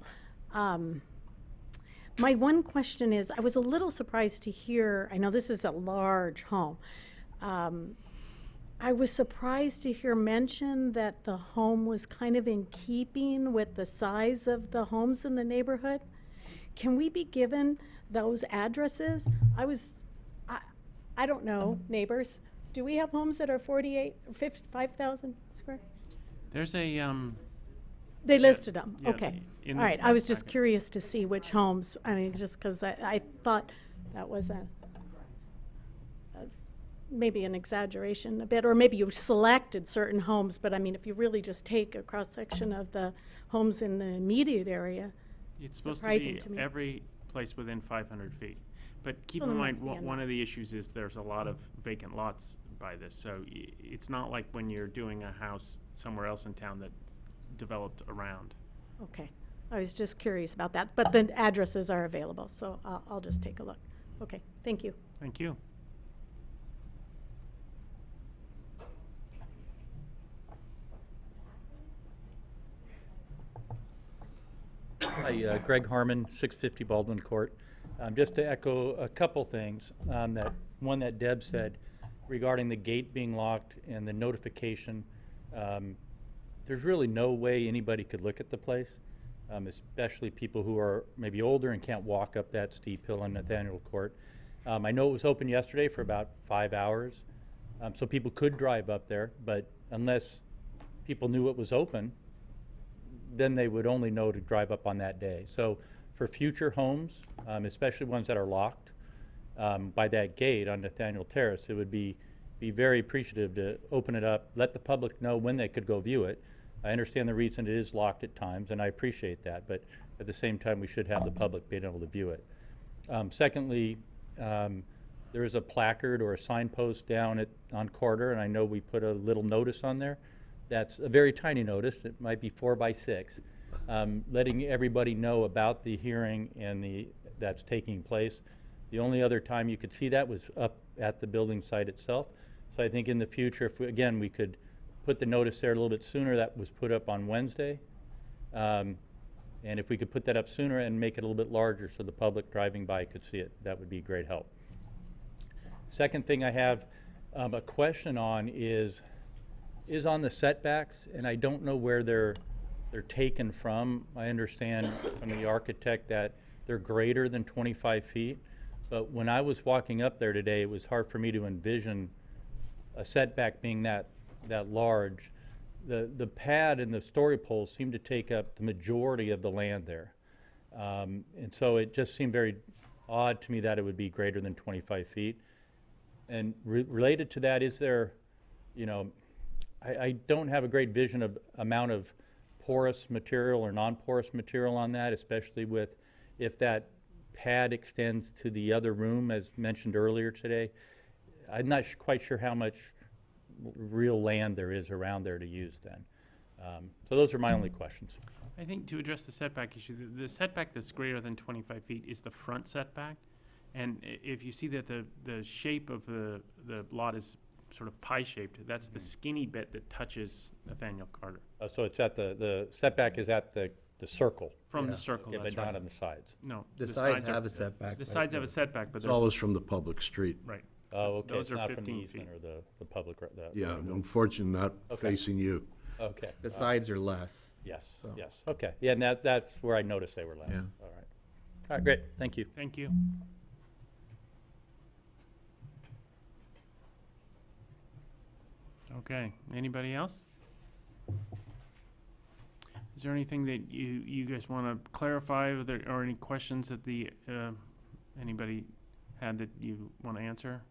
My one question is, I was a little surprised to hear, I know this is a large home, I was surprised to hear mention that the home was kind of in keeping with the size of the homes in the neighborhood. Can we be given those addresses? I don't know, neighbors. Do we have homes that are 48, 55,000 square? There's a, They listed them, yeah, okay. in All the right, I was staff just packet. curious to see which homes, I mean, just because I thought that was maybe an exaggeration a bit, or maybe you selected certain homes, but I mean, if you really just take a cross-section of the homes in the immediate area, It's supposed to surprising be to me. every place within 500 feet. But keep So in there mind, must be one enough. of the issues is there's a lot of vacant lots by this. So it's not like when you're doing a house somewhere else in town that's developed around. okay. I was just curious about that, but the addresses are available, so I'll just take a look. Okay, thank you. Thank you. Hi, Greg Harmon, 650 Baldwin Court. Just to echo a couple things, one that Deb said regarding the gate being locked and the notification. There's really no way anybody could look at the place, especially people who are maybe older and can't walk up that steep hill on Nathaniel Court. I know it was open yesterday for about 5 hours, so people could drive up there, but unless people knew it was open, then they would only know to drive up on that day. So for future homes, especially ones that are locked by that gate on Nathaniel Terrace, it would be very appreciative to open it up, let the public know when they could go view it. I understand the reason it is locked at times, and I appreciate that, but at the same time, we should have the public being able to view it. Secondly, there is a placard or a signpost down on Carter, and I know we put a little notice on there. That's a very tiny notice. It might be 4 by 6, letting everybody know about the hearing and that's taking place. The only other time you could see that was up at the building site itself. So I think in the future, if we could put the notice there a little bit sooner. That was put up on Wednesday. And if we could put that up sooner and make it a little bit larger so the public driving by could see it, that would be great help. Second thing I have a question on is on the setbacks, and I don't know where they're taken from. I understand from the architect that they're greater than 25 feet, but when I was walking up there today, it was hard for me to envision a setback being that large. The pad and the story poles seem to take up the majority of the land there. And so it just seemed very odd to me that it would be greater than 25 feet. And related to that, is there, I don't have a great vision of amount of porous material or non-porous material on that, especially with if that pad extends to the other room, as mentioned earlier today. I'm not quite sure how much real land there is around there to use then. So those are my only questions. I think to address the setback issue, the setback that's greater than 25 feet is the front setback. And if you see that the shape of the lot is sort of pie-shaped, that's the skinny bit that touches Nathaniel Carter. So it's at the setback is at the circle. From Yeah. the circle, Yeah, that's but not right. on the sides. No. The sides are- have a setback. The right sides have a there. setback, but It's they're, always from the public street. right. Oh, okay, Those it's are not from the 15 easement feet. or the public, Yeah, unfortunately, not Okay. facing you. Okay. The sides are less. Yes, So. yes, okay. Yeah, and that's where I noticed they were less. Yeah. All right. All right, great, thank you. Thank you. Okay, anybody else? Is there anything that you guys want to clarify, or any questions that anybody had that you want to answer?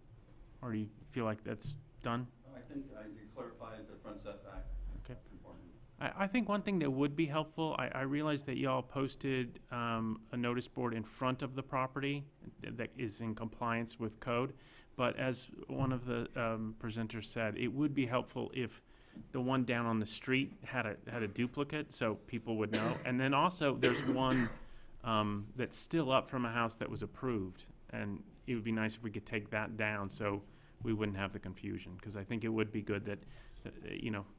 Or do you feel like that's done? I think you clarified the front setback. Okay. I think one thing that would be helpful, I realize that y'all posted a notice board in front of the property that is in compliance with code, but as one of the presenters said, it would be helpful if the one down on the street had a duplicate, so people would know. And then also, there's one that's still up from a house that was approved, and it would be nice if we could take that down so we wouldn't have the confusion, because I think it would be good that,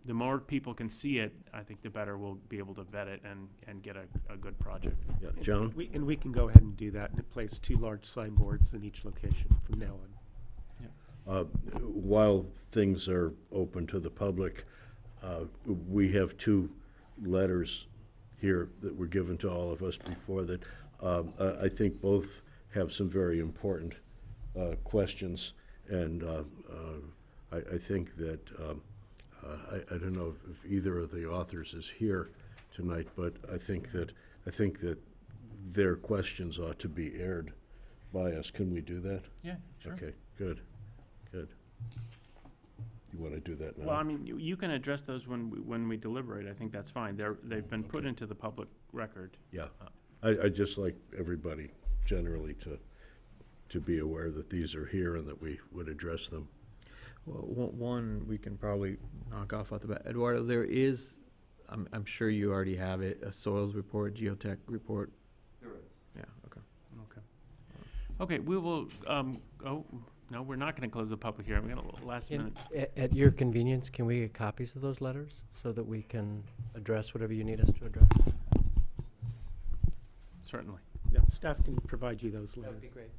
the more people can see it, I think the better we'll be able to vet it and get a good project. Yeah, Joan? We can go ahead and do that and place 2 large signboards in each location from now on. While things are open to the public, we have 2 letters here that were given to all of us before that. I think both have some very important questions, and I think that I don't know if either of the authors is here tonight, but I think that their questions ought to be aired by us. Can we do that? Yeah, sure. Okay, good. You want to do that now? Well, I mean, you can address those when we deliberate. I think that's fine. They've been put into the public record. Yeah, I'd just like everybody generally to be aware that these are here and that we would address them. Well, one we can probably knock off the bat. Eduardo, there is, I'm sure you already have it, a soils report, geotech report. There is. Yeah, okay. Okay, we will, no, we're not going to close the public hearing. We got a last minute. At your convenience, can we get copies of those letters so that we can address whatever you need us to address? Certainly. Yeah, staff can provide you those letters. That would be great.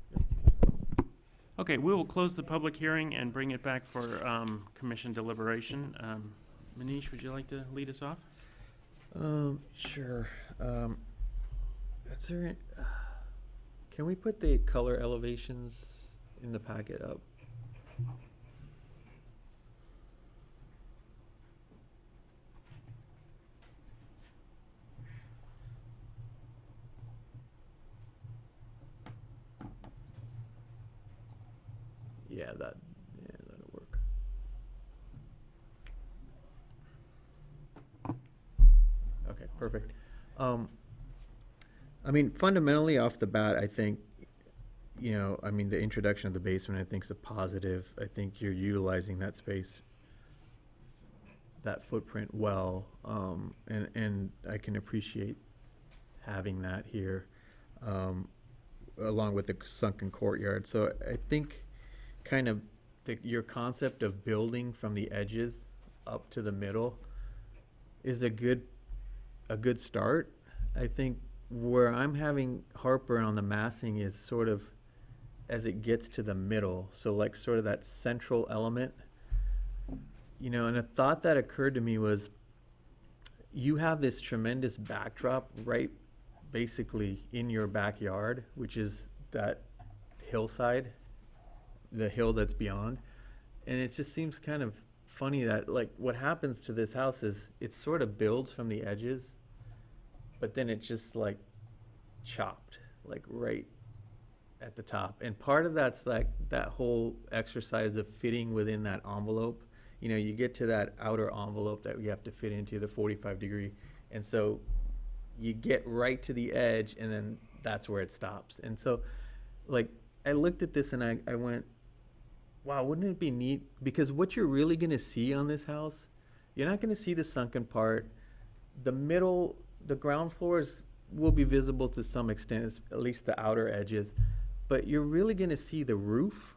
Okay, we will close the public hearing and bring it back for commission deliberation. Manish, would you like to lead us off? Sure. Is there, can we put the color elevations in the packet up? Yeah, that'll work. Okay, perfect. I mean, fundamentally off the bat, I think, the introduction of the basement, I think is a positive. I think you're utilizing that space, that footprint well, and I can appreciate having that here, along with the sunken courtyard. So I think kind of your concept of building from the edges up to the middle is a good start. I think where I'm having heartburn on the massing is sort of as it gets to the middle, so like sort of that central element, and a thought that occurred to me was you have this tremendous backdrop right basically in your backyard, which is that hillside, the hill that's beyond. And it just seems kind of funny that like what happens to this house is it sort of builds from the edges, but then it's just like chopped, like right at the top. And part of that's like that whole exercise of fitting within that envelope. You get to that outer envelope that you have to fit into, the 45 degree. And so you get right to the edge and then that's where it stops. And so like I looked at this and I went, wow, wouldn't it be neat? Because what you're really going to see on this house, you're not going to see the sunken part. The middle, the ground floors will be visible to some extent, at least the outer edges. But you're really going to see the roof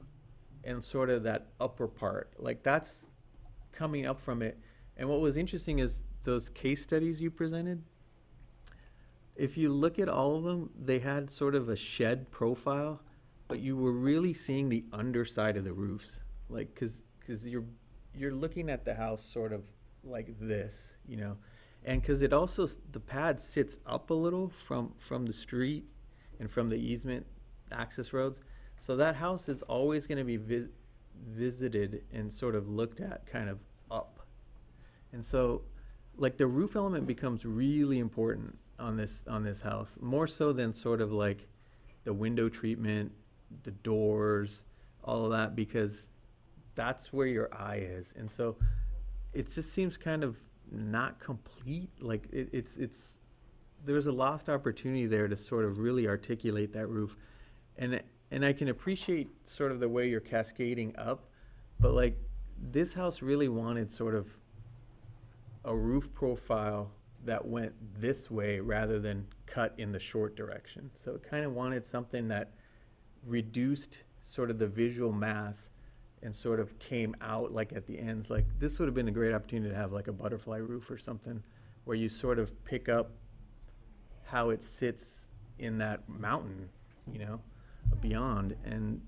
and sort of that upper part. Like that's coming up from it. And what was interesting is those case studies you presented. If you look at all of them, they had sort of a shed profile, but you were really seeing the underside of the roofs, like because you're looking at the house sort of like this, and because it also the pad sits up a little from the street and from the easement access roads, so that house is always going to be visited and sort of looked at kind of up, and so like the roof element becomes really important on this house, more so than sort of like the window treatment, the doors, all of that, because that's where your eye is. And so it just seems kind of not complete. Like it's there's a lost opportunity there to sort of really articulate that roof. And I can appreciate sort of the way you're cascading up, but like this house really wanted sort of a roof profile that went this way rather than cut in the short direction. So it kind of wanted something that reduced sort of the visual mass and sort of came out like at the ends. Like this would have been a great opportunity to have like a butterfly roof or something where you sort of pick up how it sits in that mountain, you know, beyond. And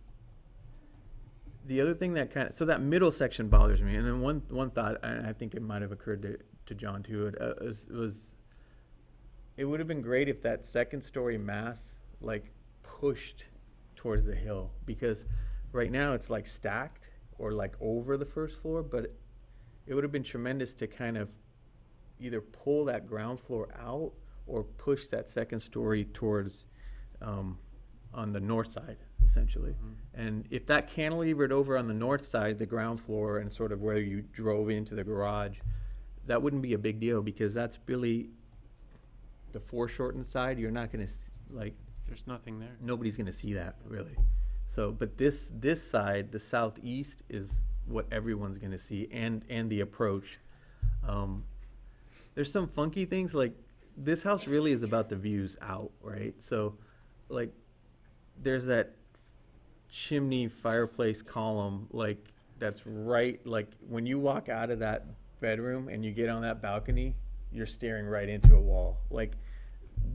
the other thing that so that middle section bothers me. And then one thought, and I think it might have occurred to John too, it would have been great if that second story mass like pushed towards the hill, because right now it's like stacked or like over the first floor, but it would have been tremendous to kind of either pull that ground floor out or push that second story towards on the north side, essentially. Mm-hmm. And if that cantilevered over on the north side, the ground floor, and sort of where you drove into the garage, that wouldn't be a big deal, because that's really the foreshortened side. You're not going to, like... There's nothing there. Nobody's going to see that, really. So, but this side, the southeast, is what everyone's going to see, and the approach. There's some funky things, like, this house really is about the views out, right? So, like, there's that chimney fireplace column, like, that's right, like, when you walk out of that bedroom and you get on that balcony, you're staring right into a wall. Like,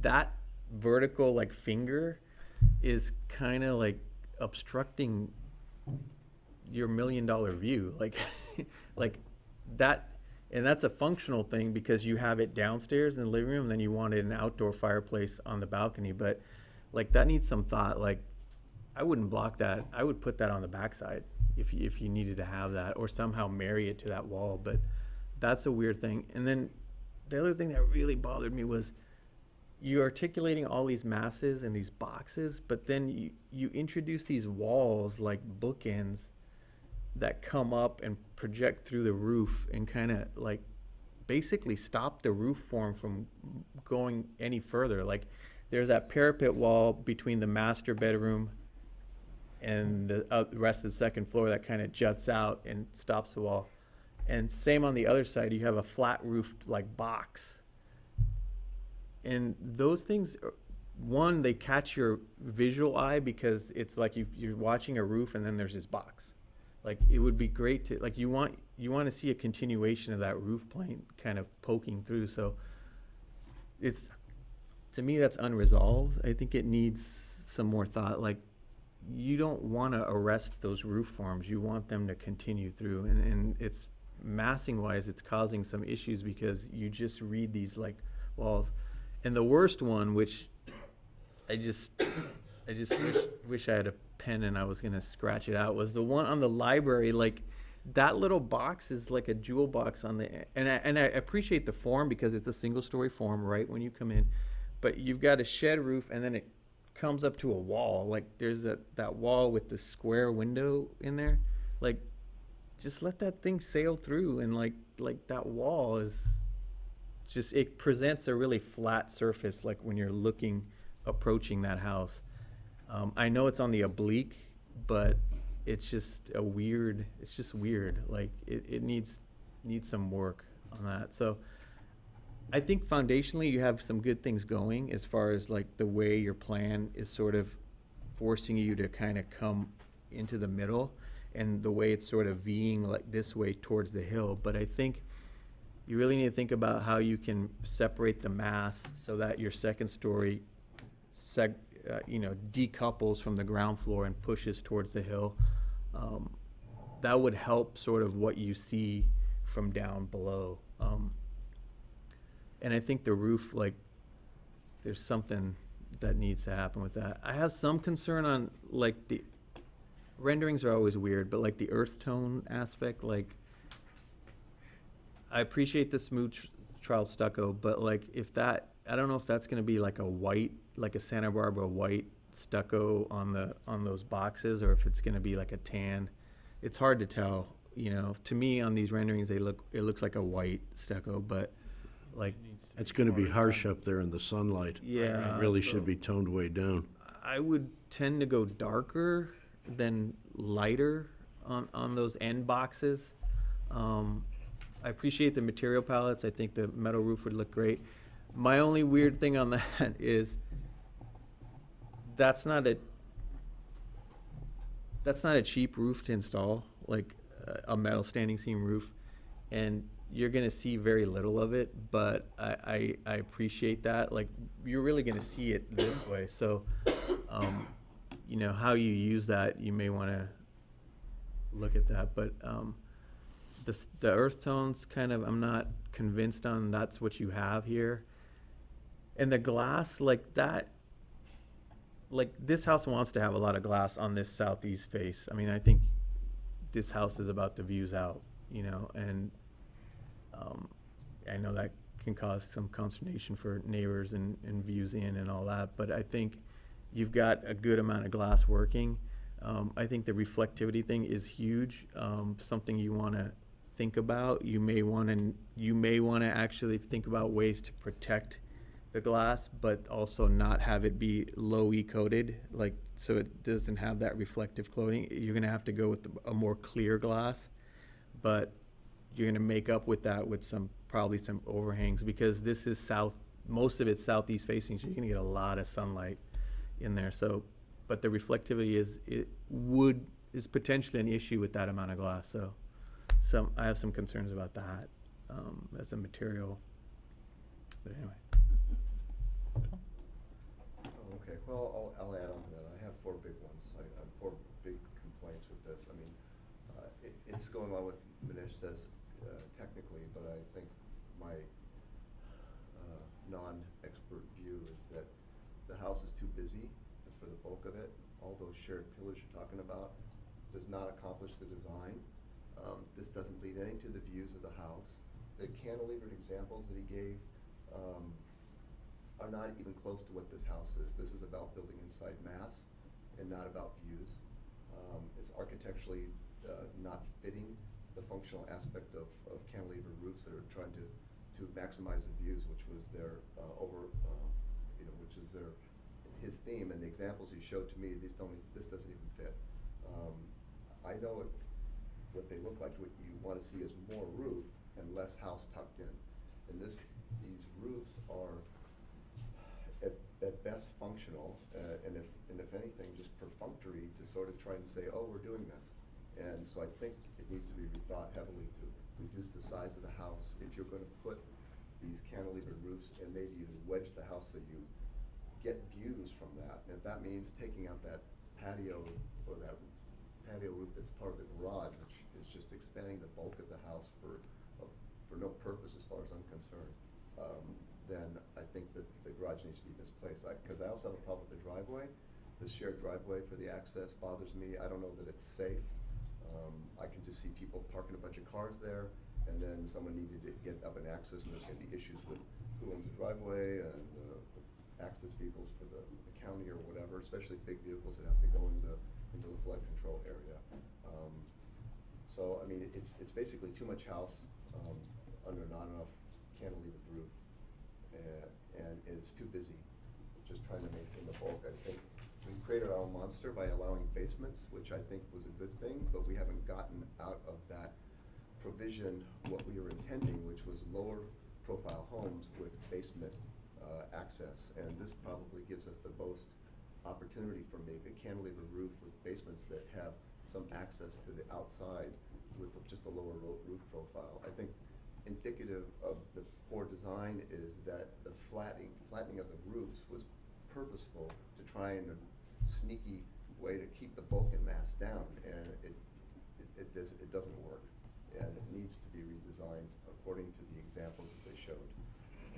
that vertical, like, finger is kind of, like, obstructing your $1 million view. Like, like, that... And that's a functional thing because you have it downstairs in the living room, and then you wanted an outdoor fireplace on the balcony. But like that needs some thought. Like I wouldn't block that. I would put that on the backside if you needed to have that, or somehow marry it to that wall. But that's a weird thing. And then the other thing that really bothered me was you articulating all these masses and these boxes, but then you introduce these walls like bookends that come up and project through the roof and kind of like basically stop the roof form from going any further. Like there's that parapet wall between the master bedroom and the rest of the second floor that kind of juts out and stops the wall. And same on the other side, you have a flat roofed like box. And those things, one, they catch your visual eye because it's like you're watching a roof and then there's this box. Like it would be great to, like you want to see a continuation of that roof plane kind of poking through. So it's, to me, that's unresolved. I think it needs some more thought. Like you don't want to arrest those roof forms. You want them to continue through. And it's massing wise, it's causing some issues because you just read these like walls. And the worst one, which I just wish I had a pen and I was gonna scratch it out, was the one on the library. Like that little box is like a jewel box on the, and I appreciate the form because it's a single story form right when you come in, but you've got a shed roof and then it comes up to a wall. Like there's that wall with the square window in there. Like just let that thing sail through, and like that wall is just, it presents a really flat surface like when you're approaching that house. I know it's on the oblique, but it's just weird. Like it needs some work on that. So I think foundationally you have some good things going as far as like the way your plan is sort of forcing you to kind of come into the middle, and the way it's sort of Ving like this way towards the hill. But I think you really need to think about how you can separate the mass so that your second story decouples from the ground floor and pushes towards the hill. That would help sort of what you see from down below. And I think the roof, like, there's something that needs to happen with that. I have some concern on, like, the renderings are always weird, but like the earth tone aspect, like, I appreciate the smooth trial stucco, but like if that, I don't know if that's gonna be like a white, like a Santa Barbara white stucco on those boxes, or if it's gonna be like a tan. It's hard to tell, you know. To me, on these renderings, it looks like a white stucco, but like, It's gonna be harsh up there in the sunlight. yeah. It really so should be toned way down. I would tend to go darker than lighter on those end boxes. I appreciate the material palettes. I think the metal roof would look great. My only weird thing on that is that's not a cheap roof to install, like a metal standing seam roof, and you're gonna see very little of it, but I appreciate that. Like, you're really gonna see it this way, so, you know, how you use that, you may wanna look at that, but, the earth tones, kind of, I'm not convinced on that's what you have here. And the glass, like that, like this house wants to have a lot of glass on this southeast face. I mean, I think this house is about the views out, you know, and I know that can cause some consternation for neighbors and views in and all that, but I think you've got a good amount of glass working. I think the reflectivity thing is huge, something you want to think about. You may want to actually think about ways to protect the glass, but also not have it be low E coated, like, so it doesn't have that reflective coating. You're gonna have to go with a more clear glass, but you're gonna make up with that with probably some overhangs, because this is most of it's southeast facing, so you're gonna get a lot of sunlight in there. So, but the reflectivity is potentially an issue with that amount of glass. So I have some concerns about that as a material. But anyway. Oh, okay, well, I'll add on to that. I have four big ones. I have four big complaints with this. I mean, it's going along with Manish says technically, but I think my non-expert view is that the house is too busy for the bulk of it. All those shared pillars you're talking about does not accomplish the design. This doesn't lead any to the views of the house. The cantilevered examples that he gave are not even close to what this house is. This is about building inside mass and not about views. It's architecturally not fitting the functional aspect of cantilevered roofs that are trying to maximize the views, which was their which is his theme. And the examples he showed to me, this doesn't even fit. I know what they look like. What you want to see is more roof and less house tucked in. And these roofs are at best functional, and if anything, just perfunctory to sort of try and say, oh, we're doing this. And so I think it needs to be rethought heavily to reduce the size of the house. If you're going to put these cantilevered roofs and maybe even wedge the house so you get views from that, and if that means taking out that patio or that patio roof that's part of the garage, which is just expanding the bulk of the house for no purpose as far as I'm concerned, then I think that the garage needs to be misplaced. Because I also have a problem with the driveway. The shared driveway for the access bothers me. I don't know that it's safe. I can just see people parking a bunch of cars there, and then someone needed to get up and access, and there's going to be issues with who owns the driveway and the access vehicles for the county or whatever, especially big vehicles that have to go into the flood control area. So I mean, it's basically too much house under not enough cantilevered roof, and it's too busy just trying to maintain the bulk. I think we created our own monster by allowing basements, which I think was a good thing, but we haven't gotten out of that provision what we were intending, which was lower profile homes with basement access. And this probably gives us the most opportunity for maybe a cantilever roof with basements that have some access to the outside with just a lower roof profile. I think indicative of the poor design is that the flattening of the roofs was purposeful to try in a sneaky way to keep the bulk and mass down, and it doesn't work, and it needs to be redesigned according to the examples that they showed.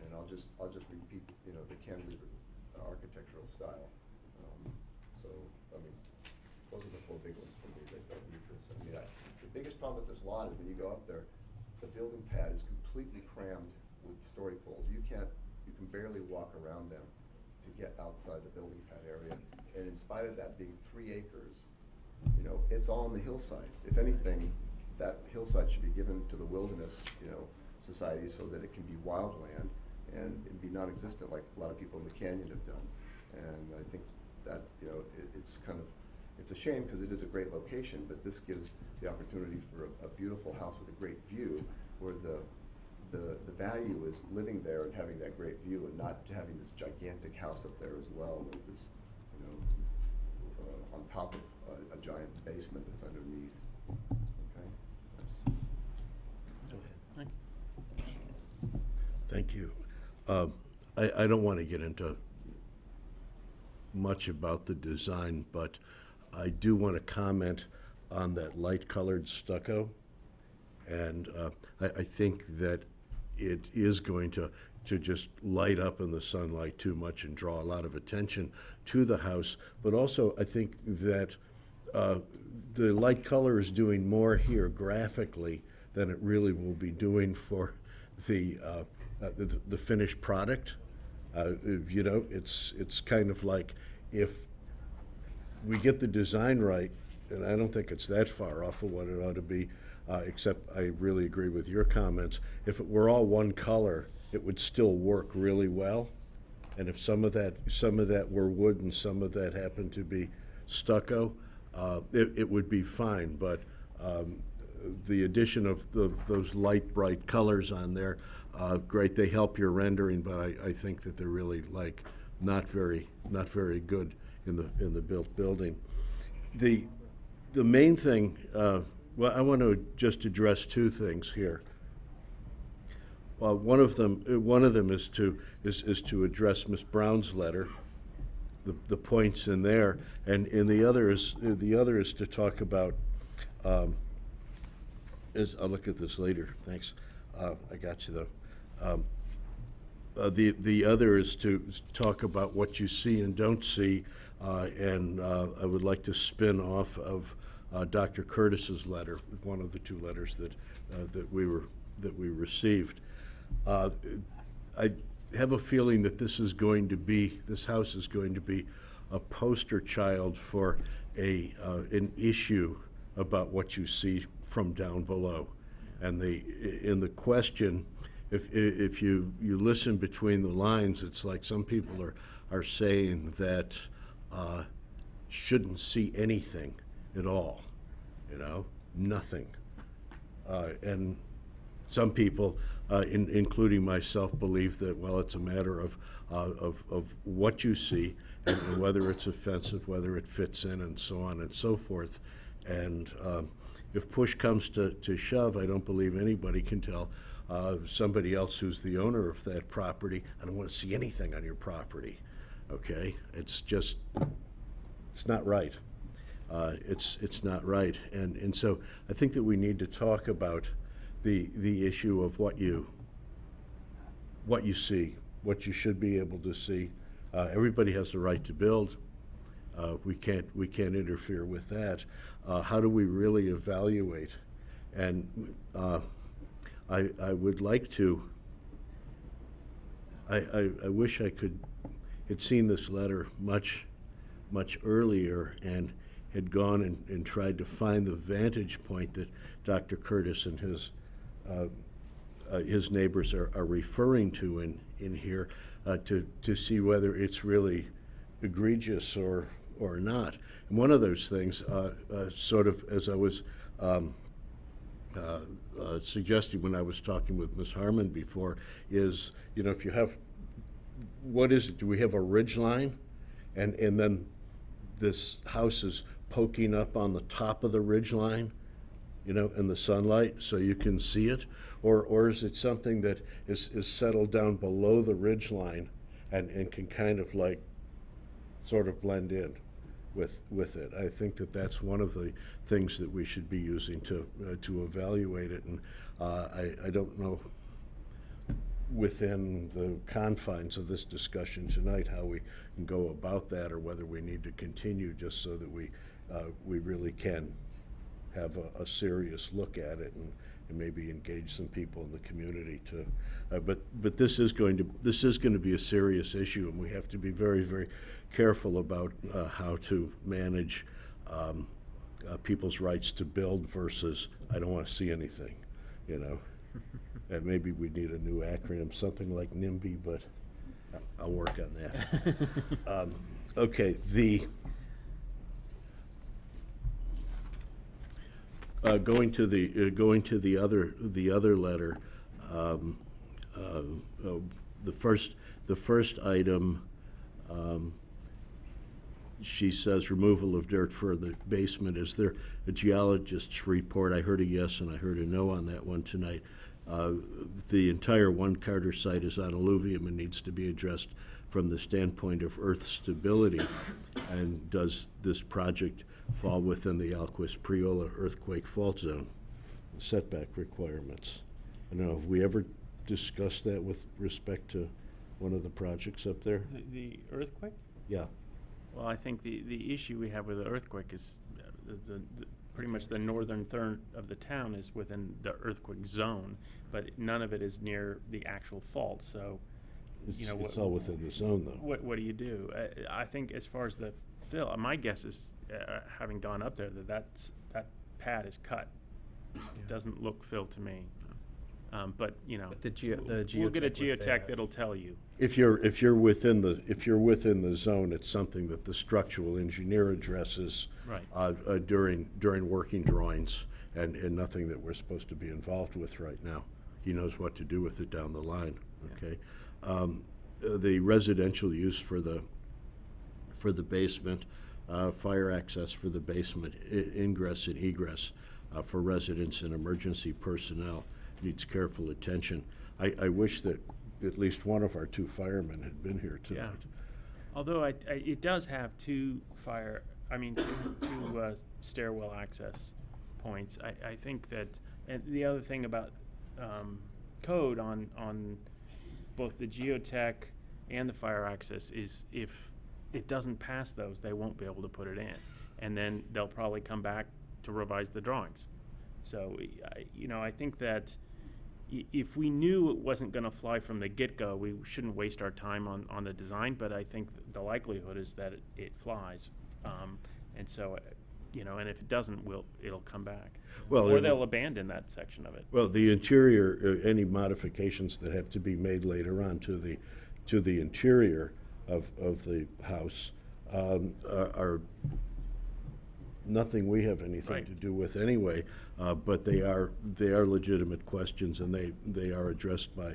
And I'll just repeat, the cantilever architectural style. So I mean, those are the four big ones for me that need this. The biggest problem with this lot is when you go up there, the building pad is completely crammed with story poles. You can barely walk around them to get outside the building pad area. And in spite of that being 3 acres, you know, it's all on the hillside. If anything, that hillside should be given to the Wilderness, you know, Society so that it can be wildland and be non-existent like a lot of people in the canyon have done. And I think that, you know, it's a shame because it is a great location, but this gives the opportunity for a beautiful house with a great view where the value is living there and having that great view and not having this gigantic house up there as well with this, you know, on top of a giant basement that's underneath. Okay? That's Thank you. I don't want to get into much about the design, but I do want to comment on that light-colored stucco. And I think that it is going to just light up in the sunlight too much and draw a lot of attention to the house. But also, I think that the light color is doing more here graphically than it really will be doing for the finished product. You know, it's kind of like if we get the design right, and I don't think it's that far off of what it ought to be, except I really agree with your comments. If it were all one color, it would still work really well. And if some of that were wood and some of that happened to be stucco, it would be fine. But the addition of those light, bright colors on there, great. They help your rendering, but I think that they're really like not very good in the built building. The main thing. Well, I want to just address 2 things here. One of them is to address Ms. Brown's letter, the points in there, and the other is to talk about. I'll look at this later. Thanks. I got you though. The other is to talk about what you see and don't see, and I would like to spin off of Dr. Curtis's letter, one of the 2 letters that we received. I have a feeling that this house is going to be a poster child for an issue about what you see from down below, and in the question, if you listen between the lines, it's like some people are saying that shouldn't see anything at all, you know, nothing. And some people, including myself, believe that, well, it's a matter of what you see and whether it's offensive, whether it fits in, and so on and so forth. And if push comes to shove, I don't believe anybody can tell somebody else who's the owner of that property, I don't want to see anything on your property. Okay? It's not right. It's not right, and so I think that we need to talk about the issue of what you see, what you should be able to see. Everybody has the right to build. We can't interfere with that. How do we really evaluate? And I would like to. I wish I had seen this letter much earlier and had gone and tried to find the vantage point that Dr. Curtis and his neighbors are referring to in here to see whether it's really egregious or not. And one of those things, sort of as I was suggesting when I was talking with Ms. Harmon before, is, you know, if you have, what is it? Do we have a ridge line? And then this house is poking up on the top of the ridge line, you know, in the sunlight so you can see it? Or is it something that is settled down below the ridge line and can kind of like sort of blend in with it? I think that that's one of the things that we should be using to evaluate it. And I don't know within the confines of this discussion tonight how we can go about that, or whether we need to continue just so that we really can have a serious look at it and maybe engage some people in the community to, but this is going to be a serious issue, and we have to be very, very careful about how to manage people's rights to build versus I don't want to see anything, you know. And maybe we need a new acronym, something like NIMBY, but I'll work on that. Okay, going to the other letter, the first item, she says removal of dirt for the basement. Is there a geologist's report? I heard a yes and I heard a no on that one tonight. The entire One Carter site is on alluvium and needs to be addressed from the standpoint of earth stability. And does this project fall within the Alquist-Priola earthquake fault zone setback requirements? I don't know, have we ever discussed that with respect to one of the projects up there? The earthquake? Yeah. Well, I think the issue we have with the earthquake is pretty much the northern third of the town is within the earthquake zone, but none of it is near the actual fault. So, you know, It's all within the zone, though. What do you do? I think as far as the fill, my guess is, having gone up there, that pad is cut. It doesn't look filled to me. But you know, But the geotech we'll get a would say geotech that. that'll tell you. If you're within the zone, it's something that the structural engineer addresses Right. during working drawings, and nothing that we're supposed to be involved with right now. He knows what to do with it down the line. Okay, the residential use for the basement, fire access for the basement, ingress and egress for residents and emergency personnel needs careful attention. I wish that at least one of our two firemen had been here tonight. Yeah. Although it does have two stairwell access points. I think that, and the other thing about code on both the geotech and the fire access is if it doesn't pass those, they won't be able to put it in. And then they'll probably come back to revise the drawings. So, I think that if we knew it wasn't going to fly from the get-go, we shouldn't waste our time on the design, but I think the likelihood is that it flies. And so, and if it doesn't, it'll come back. Well, or they'll abandon that section of it. Well, the interior, any modifications that have to be made later on to the interior of the house are nothing we have anything Right. to do with anyway, but they are legitimate questions, and they are addressed by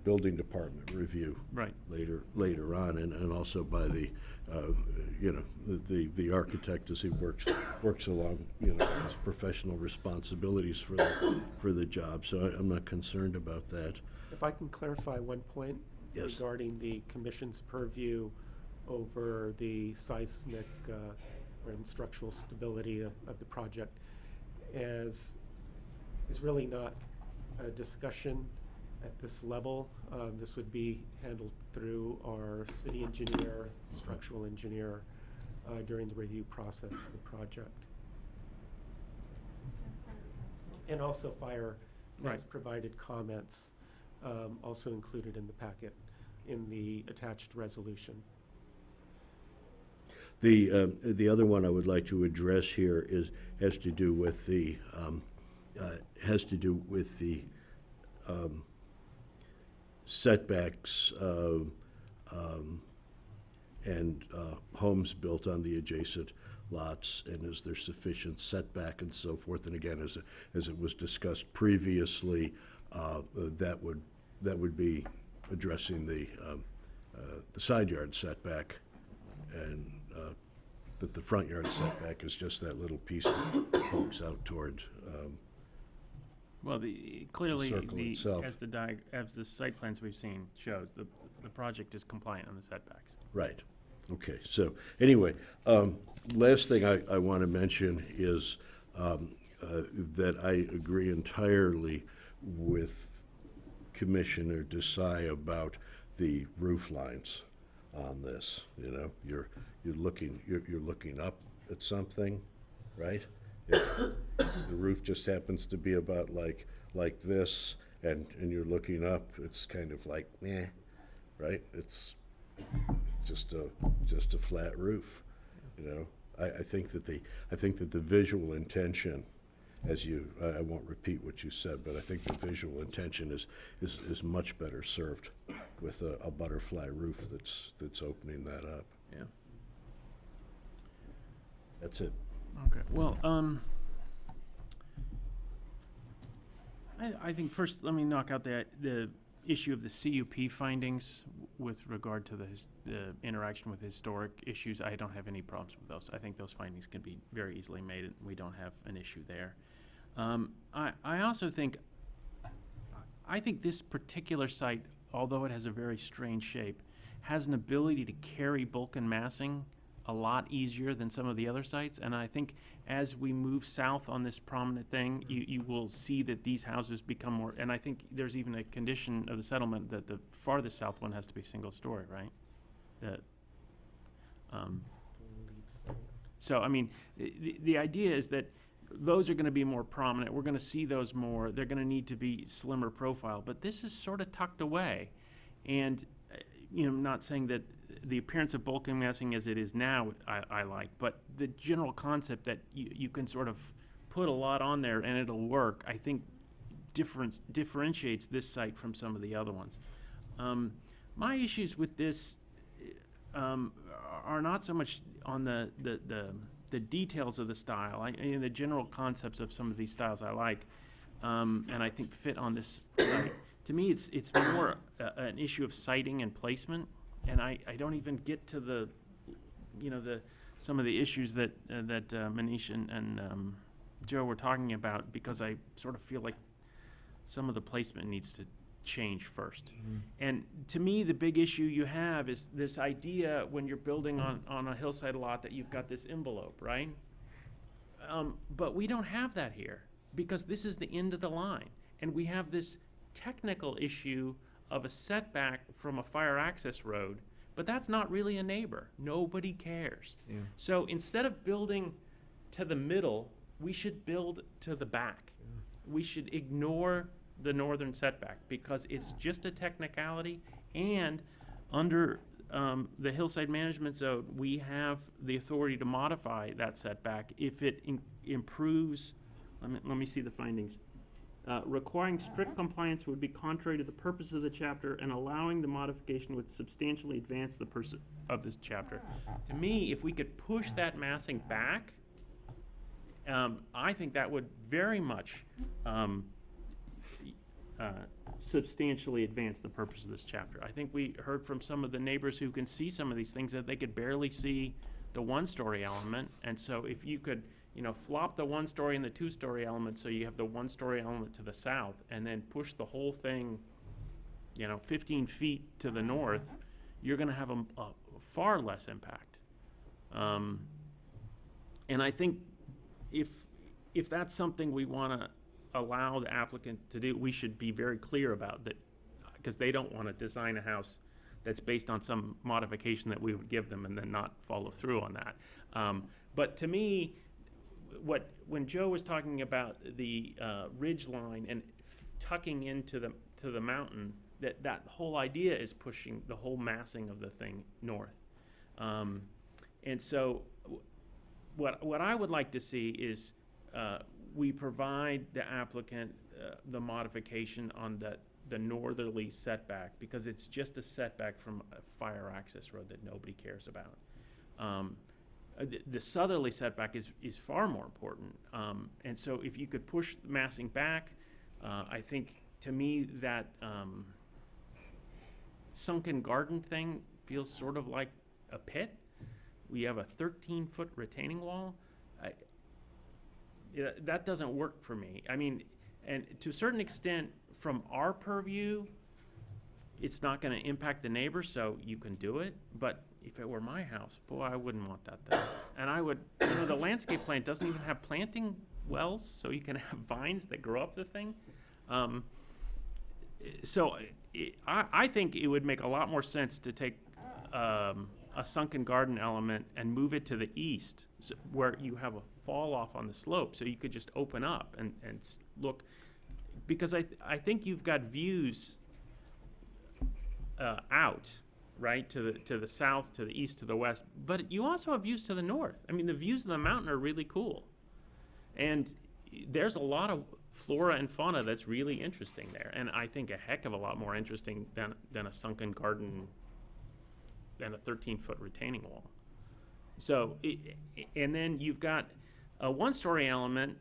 building department review Right. later on, and also by the the architect as he works along his professional responsibilities for the job. So I'm not concerned about that. If I can clarify one point Yes. regarding the commission's purview over the seismic and structural stability of the project, is really not a discussion at this level. This would be handled through our city engineer, structural engineer, during the review process of the project. And also fire has Right. provided comments, also included in the packet, in the attached resolution. The other one I would like to address here has to do with the setbacks and homes built on the adjacent lots, and is there sufficient setback and so forth. And again, as it was discussed previously, that would be addressing the side yard setback, and that the front yard setback is just that little piece that pokes out toward Well, clearly, circle itself. as the site plans we've seen shows, the project is compliant on the setbacks. Right. Okay. So anyway, last thing I want to mention is that I agree entirely with Commissioner Desai about the roof lines on this. You're looking up at something, right? If the roof just happens to be about like this, and you're looking up, it's kind of like, meh, right? It's just a flat roof, you know? I think that the visual intention, as I won't repeat what you said, but I think the visual intention is much better served with a butterfly roof that's opening that up. Yeah. That's it. Okay, well, I think first, let me knock out the issue of the CUP findings with regard to the interaction with historic issues. I don't have any problems with those. I think those findings can be very easily made, and we don't have an issue there. I also think, this particular site, although it has a very strange shape, has an ability to carry bulk and massing a lot easier than some of the other sites. And I think as we move south on this prominent thing, you will see that these houses become more, and I think there's even a condition of the settlement that the farthest south one has to be single story, right? That, so, I mean, the idea is that those are gonna be more prominent. We're gonna see those more. They're gonna need to be slimmer profile, but this is sort of tucked away. And, not saying that the appearance of bulk and massing as it is now, I like, but the general concept that you can sort of put a lot on there and it'll work, I think differentiates this site from some of the other ones. My issues with this are not so much on the details of the style. The general concepts of some of these styles I like, and I think fit on this site. To me, it's more an issue of siting and placement. And I don't even get to some of the issues that Manish and Joe were talking about, because I sort of feel like some of the placement needs to change first. Mm-hmm. And to me, the big issue you have is this idea when you're building on a hillside lot that you've got this envelope, right? But we don't have that here, because this is the end of the line. And we have this technical issue of a setback from a fire access road, but that's not really a neighbor. Nobody cares. Yeah. So instead of building to the middle, we should build to the back. Yeah. We should ignore the northern setback, because it's just a technicality, and under the hillside management zone, we have the authority to modify that setback if it improves. Let me see the findings. Requiring strict compliance would be contrary to the purpose of the chapter, and allowing the modification would substantially advance the purpose of this chapter. To me, if we could push that massing back, I think that would very much substantially advance the purpose of this chapter. I think we heard from some of the neighbors who can see some of these things that they could barely see the one-story element, and so if you could flop the one-story and the two-story element, so you have the one-story element to the south, and then push the whole thing, 15 feet to the north, you're going to have a far less impact. And I think if that's something we want to allow the applicant to do, we should be very clear about that, because they don't want to design a house that's based on some modification that we would give them and then not follow through on that. But to me, when Joe was talking about the ridge line and tucking into the mountain, that whole idea is pushing the whole massing of the thing north. And so what I would like to see is we provide the applicant the modification on the northerly setback, because it's just a setback from a fire access road that nobody cares about. The southerly setback is far more important. And so if you could push the massing back, I think, to me, that sunken garden thing feels sort of like a pit. We have a 13-foot retaining wall. That doesn't work for me. I mean, and to a certain extent, from our purview, it's not going to impact the neighbors, so you can do it. But if it were my house, boy, I wouldn't want that thing. And I would, the landscape plan doesn't even have planting wells, so you can have vines that grow up the thing. So I think it would make a lot more sense to take a a sunken garden element and move it to the east, where you have a fall off on the slope, so you could just open up and look, because I think you've got views out, right, to the south, to the east, to the west, but you also have views to the north. I mean, the views of the mountain are really cool, and there's a lot of flora and fauna that's really interesting there, and I think a heck of a lot more interesting than a sunken garden, than a 13-foot retaining wall. So, and then you've got a one-story element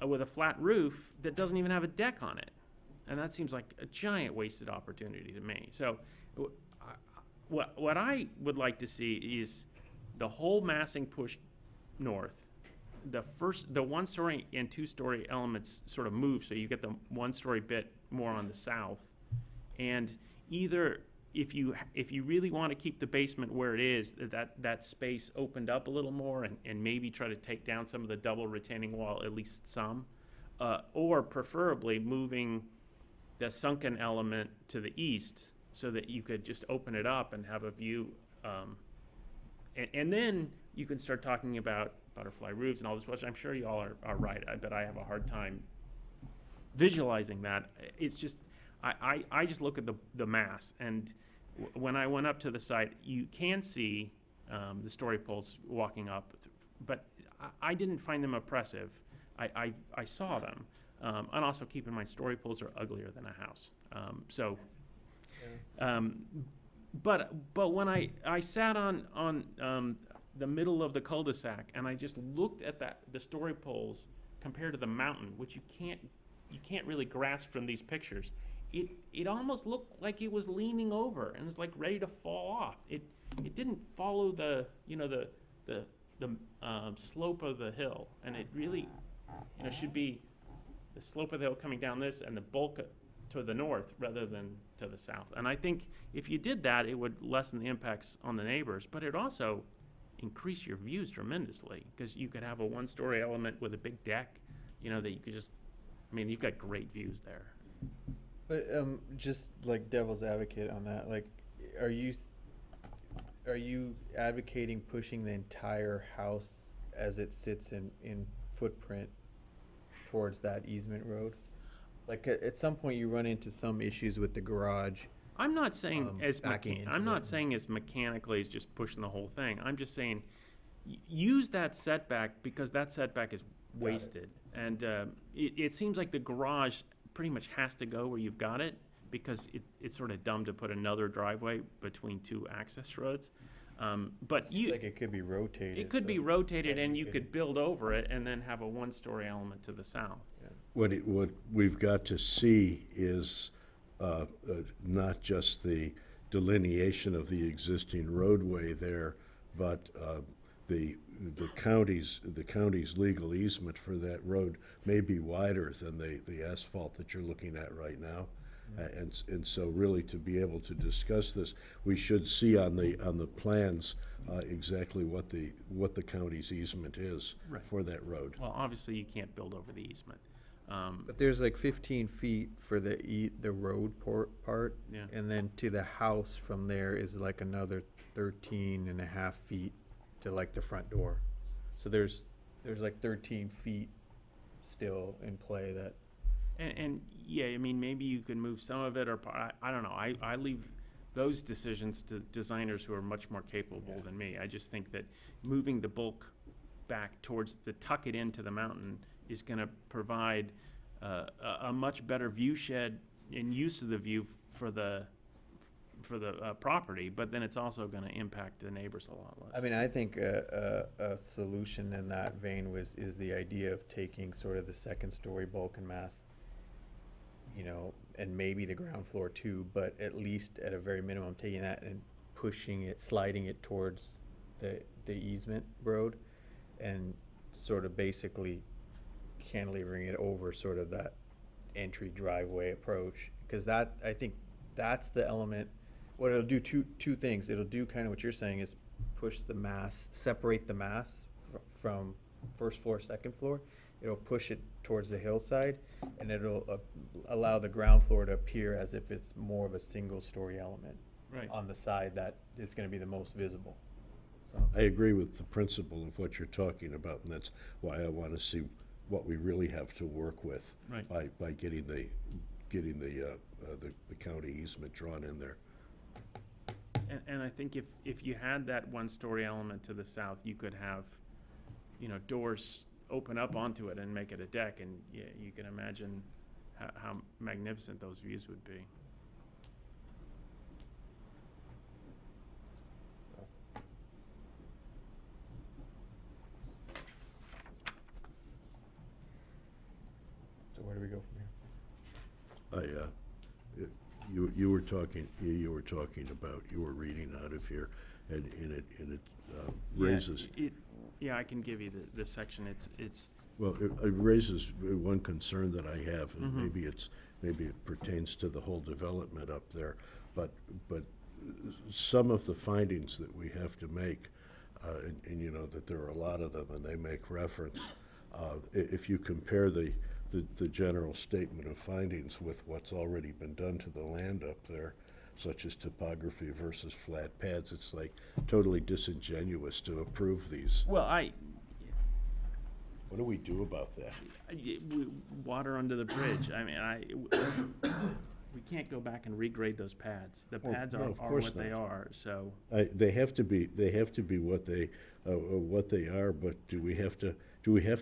with a flat roof that doesn't even have a deck on it, and that seems like a giant wasted opportunity to me. So, what I would like to see is the whole massing pushed north. The one-story and two-story elements sort of move, so you get the one-story bit more on the south, and either if you really want to keep the basement where it is, that space opened up a little more, and maybe try to take down some of the double retaining wall, at least some, or preferably moving the sunken element to the east so that you could just open it up and have a view, and then you can start talking about butterfly roofs and all this, which I'm sure you all are right, but I have a hard time visualizing that. It's just, I just look at the mass, and when I went up to the site, you can see the story poles walking up, but I didn't find them oppressive. I saw them, and also keep in mind, story poles are uglier than a house. But when I sat on the middle of the cul-de-sac, and I just looked at the story poles compared to the mountain, which you can't really grasp from these pictures. It almost looked like it was leaning over and was like ready to fall off. It didn't follow the slope of the hill, and it really should be the slope of the hill coming down this and the bulk to the north rather than to the south. And I think if you did that, it would lessen the impacts on the neighbors, but it also increase your views tremendously, because you could have a one-story element with a big deck, that you could just, you've got great views there. But just like devil's advocate on that, like, are you advocating pushing the entire house as it sits in footprint towards that easement road? Like at some point you run into some issues with the garage. I'm not saying backing into it. as mechanically as just pushing the whole thing. I'm just saying use that setback, because that setback is wasted. And it seems like the garage pretty much has to go where you've got it, because it's sort of dumb to put another driveway between two access roads. But Like it could be rotated. it could so be rotated, then and you could build over it and then have a one-story element to the south. What we've got to see is not just the delineation of the existing roadway there, but the county's legal easement for that road may be wider than the asphalt that you're looking at right now. And so really, to be able to discuss this, we should see on the plans exactly what the county's easement is Right. for that road. Well, obviously, you can't build over the easement. But there's like 15 feet for the road part. Yeah. And then to the house from there is like another 13.5 feet to like the front door. So there's like 13 feet still in play that. And yeah, maybe you can move some of it, or I don't know. I leave those decisions to designers who are much more capable than me. I just think that moving the bulk back towards tuck it into the mountain is going to provide a much better view shed and use of the view for the property, but then it's also going to impact the neighbors a lot less. I think a solution in that vein is the idea of taking sort of the second story bulk and mass, and maybe the ground floor too, but at least at a very minimum, taking that and sliding it towards the easement road, and sort of basically cantilevering it over sort of that entry driveway approach, because I think that's the element. What it'll do, two things. It'll do kind of what you're saying, is push the mass, separate the mass from first floor, second floor. It'll push it towards the hillside, and it'll allow the ground floor to appear as if it's more of a single story element. Right. on the side that is gonna be the most visible, so. I agree with the principle of what you're talking about, and that's why I want to see what we really have to work with Right. by getting the county easement drawn in there. And I think if you had that one-story element to the south, you could have, doors open up onto it and make it a deck, and you can imagine how magnificent those views would be. So where do we go from here? You were talking about, you were reading out of here, and it raises, Yeah, I can give you the section. It's well, it raises one concern that I have, and Mhm. maybe it pertains to the whole development up there, but some of the findings that we have to make, and you know that there are a lot of them, and they make reference, if you compare the general statement of findings with what's already been done to the land up there, such as topography versus flat pads, it's like totally disingenuous to approve these. well, What do we do about that? water under the bridge. I mean, we can't go back and regrade those pads. The Oh, pads no, are of course what they not. are. So They have to be what they are, but do we have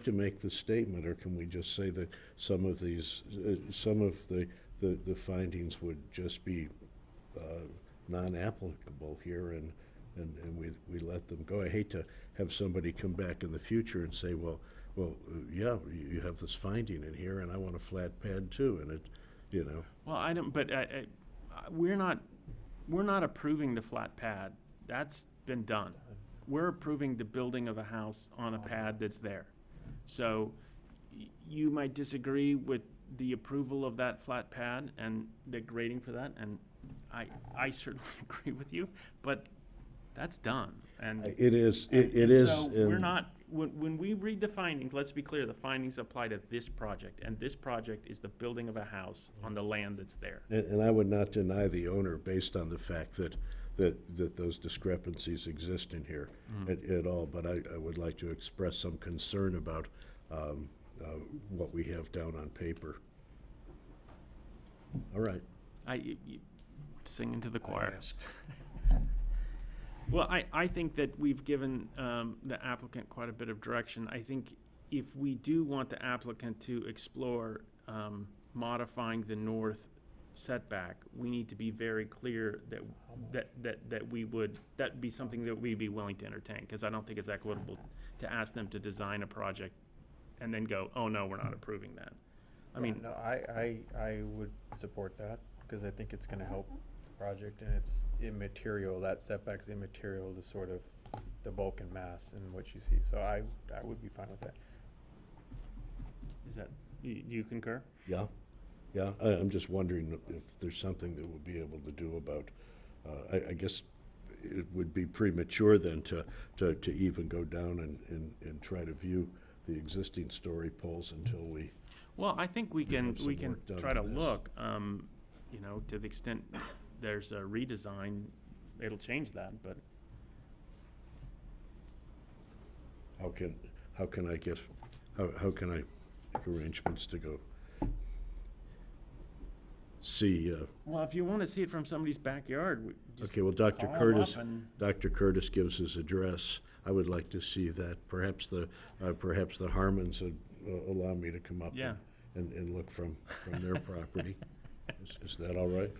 to make the statement, or can we just say that some of these, some of the findings would just be non-applicable here, and we let them go? I hate to have somebody come back in the future and say, well, yeah, you have this finding in here, and I want a flat pad too, and it, you know. well, I don't. But we're not approving the flat pad. That's been done. We're approving the building of a house on a pad that's there. So you might disagree with the approval of that flat pad and the grading for that, and I certainly agree with you, but that's done. And It is, it and is. so we're and- not, when we read the findings, let's be clear, the findings apply to this project, and this project is the building of a house on the land that's there. And I would not deny the owner based on the fact that those discrepancies exist in here at all, but I would like to express some concern about what we have down on paper. All right. Singing to the choir. Well, I think that we've given the applicant quite a bit of direction. I think if we do want the applicant to explore modifying the north setback, we need to be very clear that'd be something that we'd be willing to entertain, because I don't think it's equitable to ask them to design a project and then go, oh, no, we're not approving that. I mean, No, I would support that, because I think it's gonna help the project, and it's immaterial, that setback's immaterial to sort of the bulk and mass and what you see, so I would be fine with that. is that, you concur? Yeah, yeah. I'm just wondering if there's something that we'll be able to do about, I guess it would be premature then to even go down and try to view the existing story poles until we, Well, I think we can have some work done try to on this. look, to the extent there's a redesign, it'll change that, but how can I get, how can I make arrangements to go see, well, if you want to see it from somebody's backyard, just okay, well, Dr. call 'em Curtis, up and- Dr. Curtis gives his address. I would like to see that. Perhaps the Harmons would allow me to come up Yeah. and look from their property. Is that all right?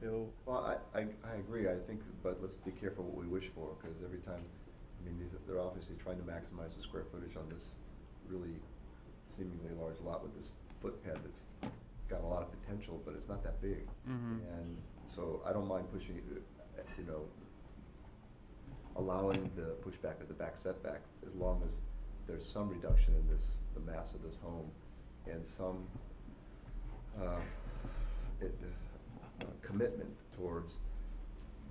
Bill, Well, I agree, I think, but let's be careful what we wish for, because every time, they're obviously trying to maximize the square footage on this really seemingly large lot with this footpad that's got a lot of potential, but it's not that big. Mhm. And so I don't mind pushing, allowing the pushback of the back setback, as long as there's some reduction in the mass of this home, and some commitment towards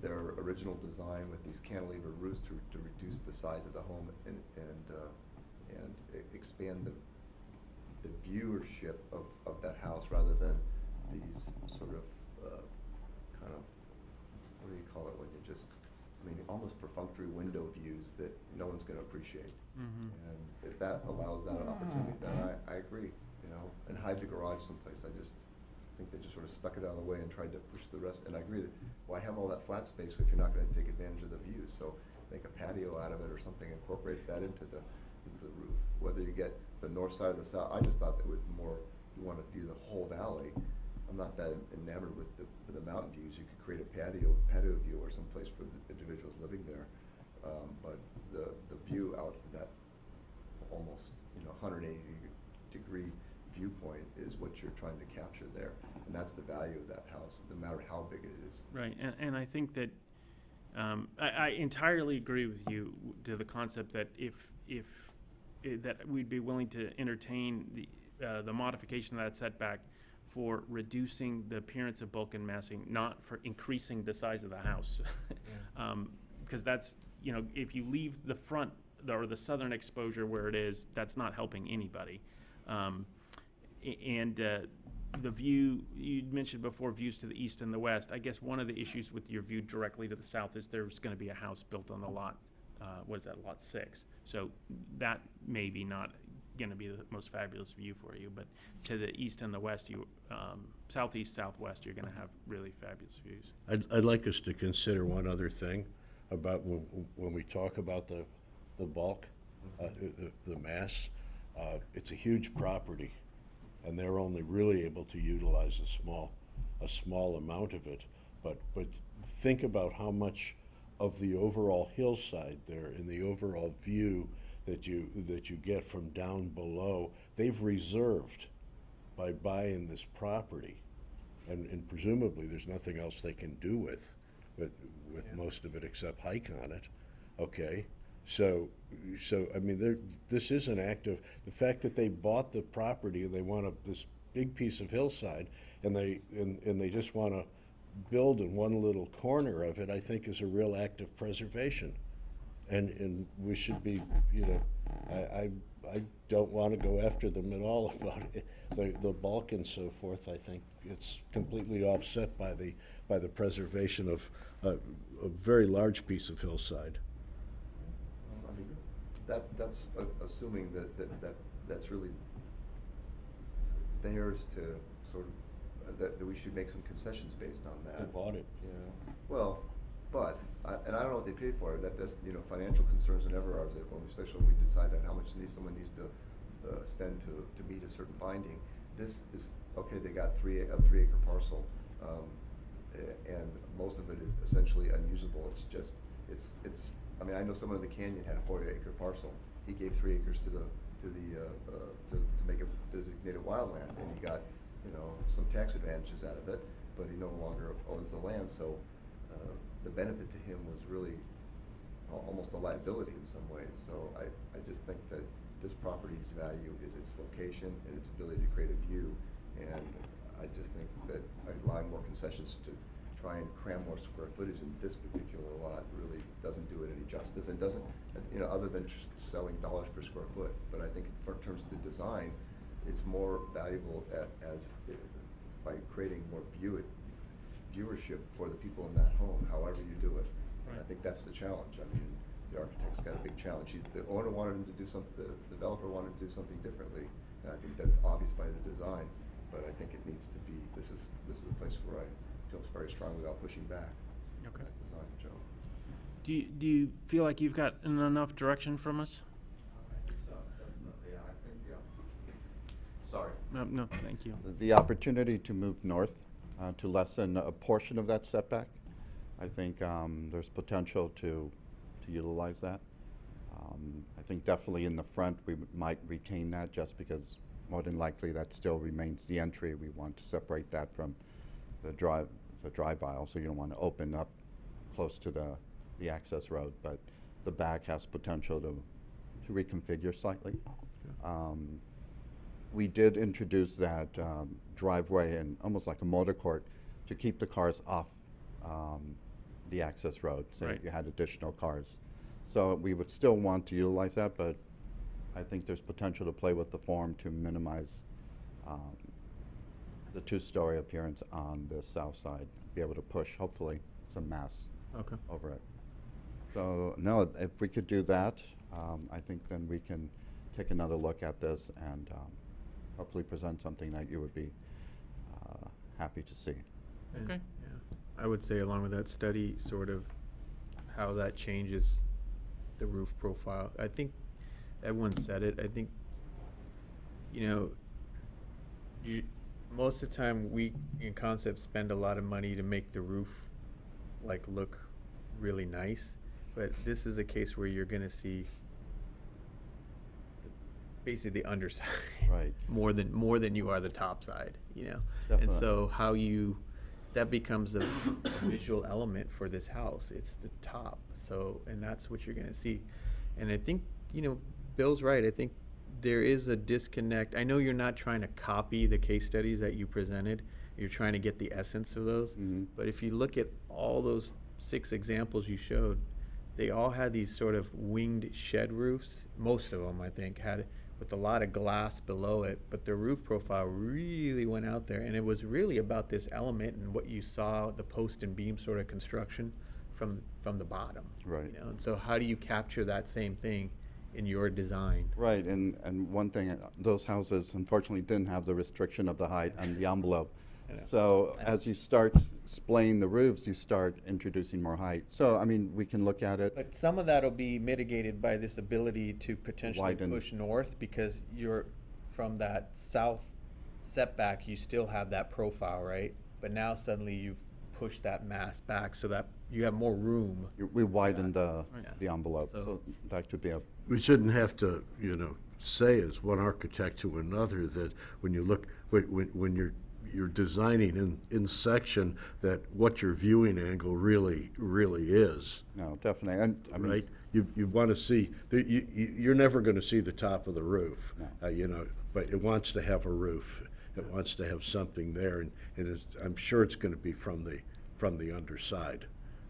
their original design with these cantilever roofs to reduce the size of the home and expand the viewership of that house, rather than these sort of kind of, what do you call it when you just, I mean, almost perfunctory window views that no one's gonna appreciate. Mhm. And if that allows that opportunity, then I agree, you know, and hide the garage someplace. I just think they just sort of stuck it out of the way and tried to push the rest. And I agree that, why have all that flat space if you're not gonna take advantage of the views? So make a patio out of it or something, incorporate that into the roof. Whether you get the north side or the south, I just thought that would more, you wanna view the whole valley. I'm not that enamored with the mountain views. You could create a patio view or someplace for the individuals living there. But the view out that almost, you know, 180-degree viewpoint is what you're trying to capture there. And that's the value of that house, no matter how big it is. Right, and I think that, I entirely agree with you to the concept that that we'd be willing to entertain the modification of that setback for reducing the appearance of bulk and massing, not for increasing the size of the house. Because that's, you know, if you leave the front or the southern exposure where it is, that's not helping anybody. The view, you mentioned before, views to the east and the west. I guess one of the issues with your view directly to the south is there's gonna be a house built on the lot, what is that, lot 6? So that may be not gonna be the most fabulous view for you, but to the east and the west, southeast, southwest, you're gonna have really fabulous views. I'd like us to consider one other thing about when we talk about the bulk, the mass. It's a huge property, and they're only really able to utilize a small amount of it. But think about how much of the overall hillside there and the overall view that you get from down below, they've reserved by buying this property. And presumably there's nothing else they can do with most of it except hike on it, okay? So I mean, this is an act of, the fact that they bought the property and they want this big piece of hillside, and they just want to build in one little corner of it, I think is a real act of preservation. And we should be, you know, I don't want to go after them at all about it. The bulk and so forth. I think it's completely offset by the preservation of a very large piece of hillside. I mean, that's assuming that's really theirs to sort of, that we should make some concessions based on that. They bought it. Yeah. Well, but, and I don't know what they paid for it. That's, you know, financial concerns are never ours, especially when we decide on how much someone needs to spend to meet a certain finding. This is, okay, they got a 3-acre parcel, and most of it is essentially unusable. It's just, I mean, I know someone in the canyon had a 40-acre parcel. He gave 3 acres to make it designated wildland, and he got, you know, some tax advantages out of it, but he no longer owns the land, so the benefit to him was really almost a liability in some ways. So I just think that this property's value is its location and its ability to create a view, and I just think that allowing more concessions to try and cram more square footage in this particular lot really doesn't do it any justice, and doesn't, you know, other than selling dollars per square foot. But I think in terms of the design, it's more valuable by creating more viewership for the people in that home, however you do it. And I think that's the challenge. I mean, the architect's got a big challenge. The owner wanted him to do something, the developer wanted to do something differently, and I think that's obvious by the design. But I think it needs to be, this is a place where I feel very strongly about pushing back. Okay. That design, Joe. Do you feel like you've got enough direction from us? I think so, definitely. I think, yeah. Sorry. No, thank you. The opportunity to move north to lessen a portion of that setback, I think there's potential to utilize that. I think definitely in the front we might retain that, just because more than likely that still remains the entry. We want to separate that from the drive aisle, so you don't want to open up close to the access road, but the back has potential to reconfigure slightly. We did introduce that driveway and almost like a motor court to keep the cars off the access road, so Right. if you had additional cars. So we would still want to utilize that, but I think there's potential to play with the form to minimize the two-story appearance on the south side, be able to push, hopefully, some mass Okay. over it. So, no, if we could do that, I think then we can take another look at this and hopefully present something that you would be happy to see. And, Okay. yeah, I would say along with that, study sort of how that changes the roof profile. I think everyone said it. I think, you know, most of the time we in concept spend a lot of money to make the roof like look really nice, but this is a case where you're gonna see basically the underside. Right. more than you are the top side, you know. Definitely. And so that becomes a visual element for this house. It's the top. So, and that's what you're gonna see. And I think, you know, Bill's right. I think there is a disconnect. I know you're not trying to copy the case studies that you presented. You're trying to get the essence of those. Mhm. But if you look at all those 6 examples you showed, they all had these sort of winged shed roofs. Most of them, I think, had with a lot of glass below it, but the roof profile really went out there, and it was really about this element and what you saw, the post and beam sort of construction from the bottom. Right. You know? And so how do you capture that same thing in your design? Right, and one thing, those houses unfortunately didn't have the restriction of the height and the envelope. I know. So as you start splaying the roofs, you start introducing more height. So, I mean, we can look at it. But some of that'll be mitigated by this ability to potentially Widen. push north, because you're, from that south setback, you still have that profile, right? But now suddenly you've pushed that mass back so that you have more room. We widen the Yeah. envelope, So- so that could be a, We shouldn't have to, you know, say as one architect to another that when you look, when you're designing in section, that what your viewing angle really is, no, definitely, and I mean. right? You want to see, you're never going to see the top of the roof, No. you know, but it wants to have a roof. It wants to have something there, and I'm sure it's going to be from the underside,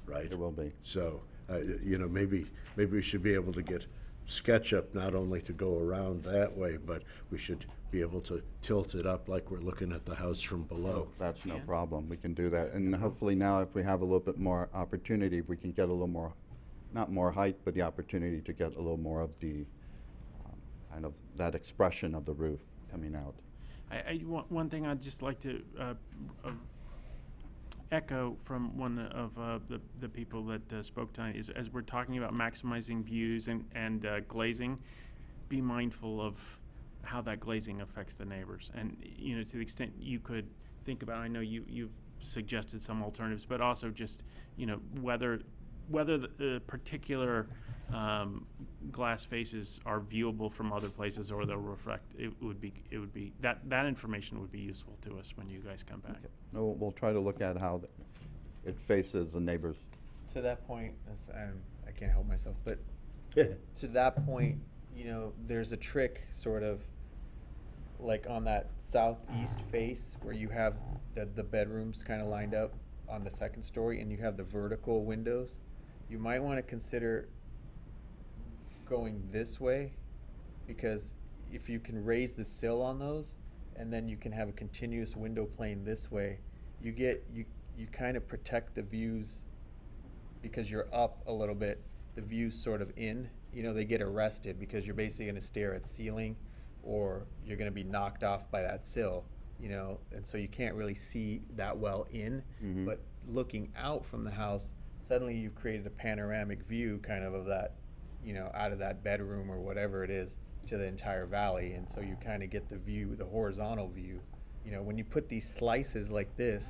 right? It will be. So, you know, maybe we should be able to get SketchUp not only to go around that way, but we should be able to tilt it up like we're looking at the house from below. That's no Yeah. problem, we can do that. And hopefully now, if we have a little bit more opportunity, we can get a little more, not more height, but the opportunity to get a little more of the, kind of that expression of the roof coming out. One thing I'd just like to echo from one of the people that spoke tonight is, as we're talking about maximizing views and glazing, be mindful of how that glazing affects the neighbors. And, you know, to the extent you could think about, I know you've suggested some alternatives, but also just, you know, whether the particular glass faces are viewable from other places or they'll reflect, it would be that information would be useful to us when you guys come back. Okay. No, we'll try to look at how it faces the neighbors. To that point, I can't help myself, but to that point, you know, there's a trick sort of like on that southeast face where you have the bedrooms kind of lined up on the second story and you have the vertical windows. You might want to consider going this way, because if you can raise the sill on those and then you can have a continuous window plane this way, you kind of protect the views because you're up a little bit, the views sort of in, you know, they get arrested because you're basically going to stare at ceiling or you're going to be knocked off by that sill, you know, and so you can't really see that well in. Mhm. But looking out from the house, suddenly you've created a panoramic view kind of that, you know, out of that bedroom or whatever it is to the entire valley. And so you kind of get the view, the horizontal view. You know, when you put these slices like this,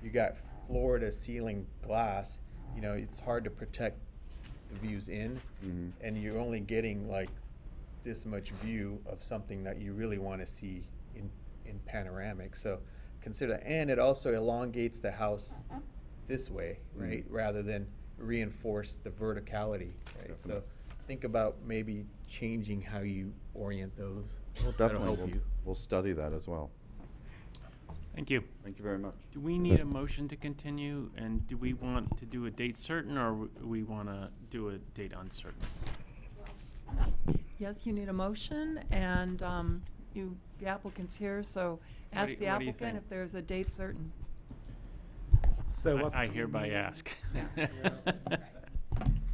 you got floor to ceiling glass, you know, it's hard to protect the views in, Mhm. and you're only getting like this much view of something that you really want to see in panoramic. So consider that. And it also elongates the house this way, right? Rather than reinforce the verticality, right? So Definitely. think about maybe changing how you orient those. Well, That'll definitely, help you. we'll study that as well. Thank you. Thank you very much. Do we need a motion to continue, and do we want to do a date certain, or we want to do a date uncertain? Yes, you need a motion, and the applicant's here, so What ask do the you- what do you applicant think? if there's a date certain. So I upcoming hereby meetings- ask.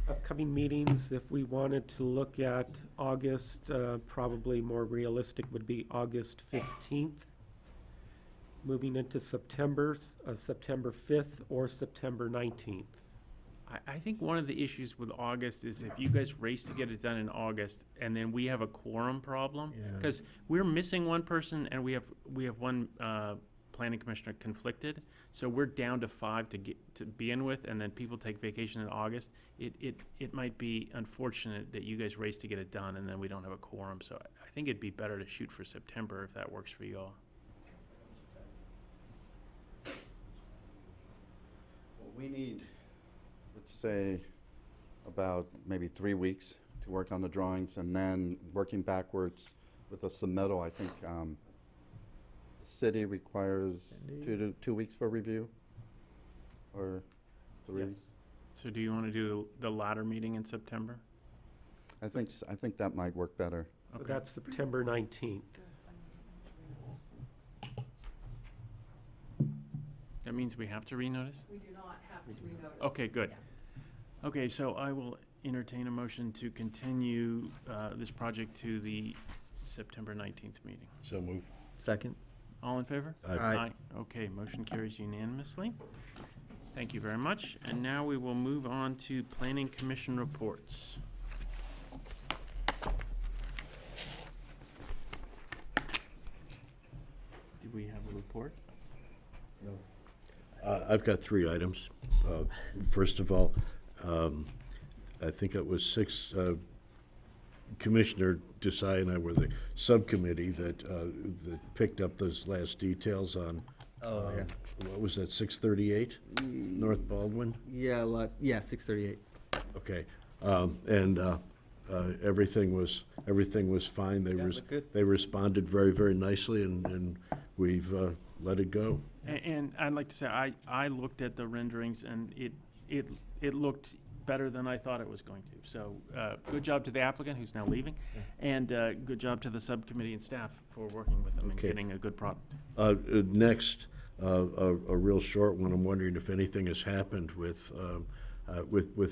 Upcoming meetings, if we wanted to look at August, probably more realistic would be August 15th. Moving into September, September 5th or September 19th. I think one of the issues with August is if you guys race to get it done in August and then we have a quorum problem, Yeah. because we're missing one person and we have one planning commissioner conflicted, so we're down to 5 to begin with, and then people take vacation in August. It might be unfortunate that you guys race to get it done and then we don't have a quorum, so I think it'd be better to shoot for September if that works for you all. Well, we need, let's say, about maybe 3 weeks to work on the drawings, and then working backwards with a submittal. I think the city requires 2 weeks for review, or 3. Yes. So do you want to do the latter meeting in September? I think that might work better. So Okay. that's September 19th. That means we have to renotice? We do not have to renotice. Okay, good. Okay, so I will entertain a motion to continue this project to the September 19th meeting. So move. Second? All in favor? Aye. Okay, motion carries unanimously. Thank you very much. And now we will move on to Planning Commission reports. Do we have a report? I've got 3 items. First of all, I think it was 6, Commissioner Desai and I were the subcommittee that picked up those last details on, Oh, yeah. what was that, 638 North Baldwin? Yeah, 638. Okay. And everything was fine. They Yeah, res- looked good. they responded very, very nicely, and we've let it go. And I'd like to say, I looked at the renderings and it looked better than I thought it was going to. So, good job to the applicant who's now leaving, and good job to the subcommittee and staff for working with them and Okay. getting a good product. Next, a real short one. I'm wondering if anything has happened with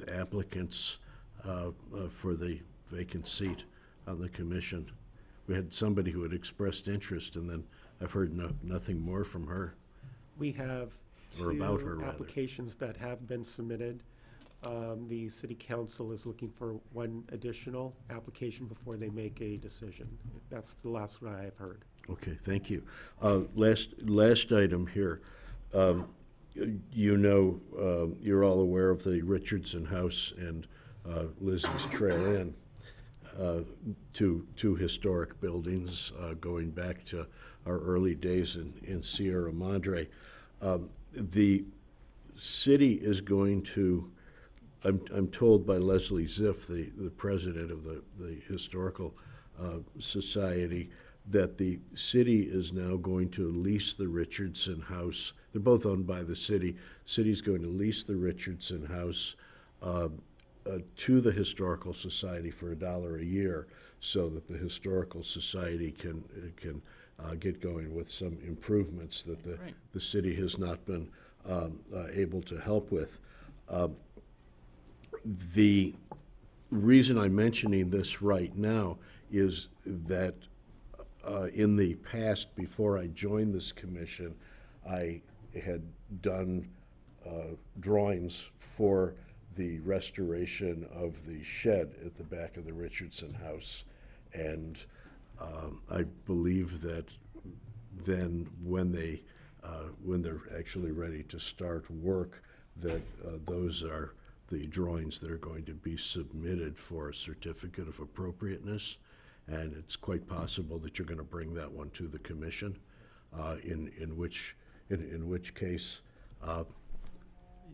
applicants for the vacant seat on the commission. We had somebody who had expressed interest, and then I've heard nothing more from her. We have Or about 2 her, rather. applications that have been submitted. The city council is looking for 1 additional application before they make a decision. That's the last that I have heard. Okay, thank you. Last item here. You're all aware of the Richardson House and Lizzie's Trail Inn, two historic buildings going back to our early days in Sierra Madre. The city is going to, I'm told by Leslie Ziff, the president of the Historical Society, that the city is now going to lease the Richardson House. They're both owned by the city. City's going to lease the Richardson House to the Historical Society for $1 a year, so that the Historical Society can get going with some improvements that Right. the city has not been able to help with. The reason I'm mentioning this right now is that in the past, before I joined this commission, I had done drawings for the restoration of the shed at the back of the Richardson House. And I believe that then when they're actually ready to start work, that those are the drawings that are going to be submitted for a certificate of appropriateness. And it's quite possible that you're going to bring that one to the commission, in which case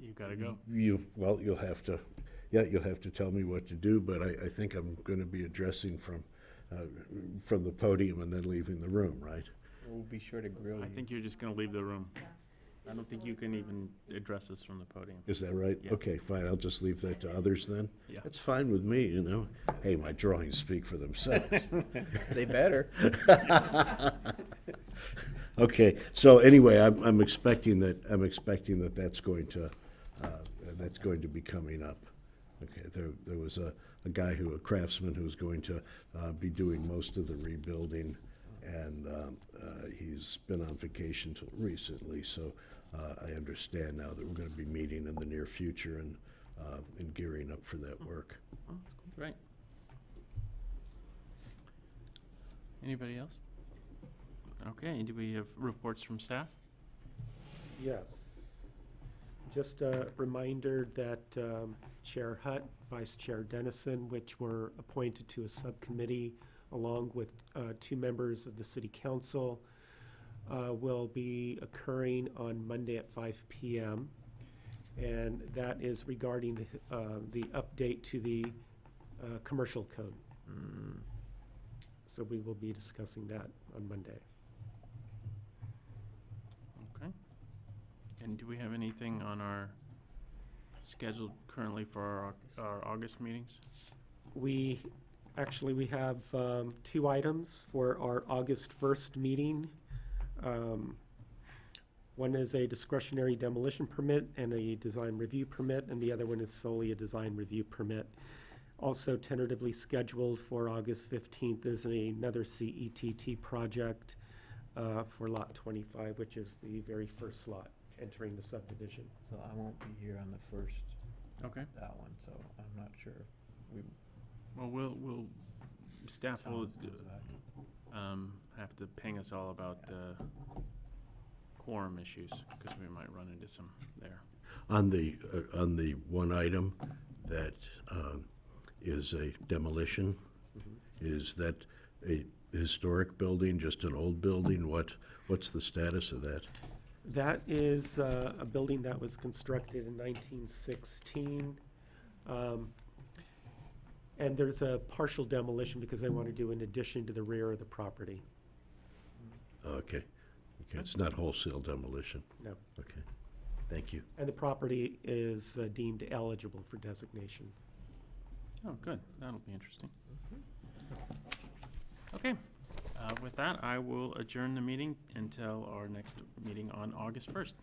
You gotta go. you'll have to tell me what to do. But I think I'm going to be addressing from the podium and then leaving the room, right? We'll be sure to grill you. I think you're just gonna leave the room. I don't think you can even address this from the podium. Is that right? Yeah. Okay, fine, I'll just leave that to others then. Yeah. That's fine with me, you know. Hey, my drawings speak for themselves. They better. Okay, so anyway, I'm expecting that, that's going to be coming up. Okay, there was a guy a craftsman who's going to be doing most of the rebuilding, and he's been on vacation till recently, so I understand now that we're gonna be meeting in the near future and gearing up for that work. Oh, great. Anybody else? Okay, do we have reports from staff? Yes. Just a reminder that Chair Hutt, Vice Chair Dennison, which were appointed to a subcommittee along with 2 members of the City Council, will be occurring on Monday at 5 p.m. And that is regarding the update to the commercial code. So we will be discussing that on Monday. Okay. And do we have anything on our schedule currently for our August meetings? We have 2 items for our August 1st meeting. One is a discretionary demolition permit and a design review permit, and the other one is solely a design review permit. Also tentatively scheduled for August 15th is another CETT project for Lot 25, which is the very first lot entering the subdivision. So I won't be here on the first, Okay. that one, so I'm not sure. We Well, staff will Sounds good. have to ping us all about quorum issues, because we might run into some there. On the one item that is a demolition, is that a historic building, just an old building? What's the status of that? That is a building that was constructed in 1916. And there's a partial demolition because they want to do an addition to the rear of the property. Okay, it's not wholesale demolition. No. Okay, thank you. And the property is deemed eligible for designation. Oh, good. That'll be interesting. Okay. With that, I will adjourn the meeting until our next meeting on August 1st.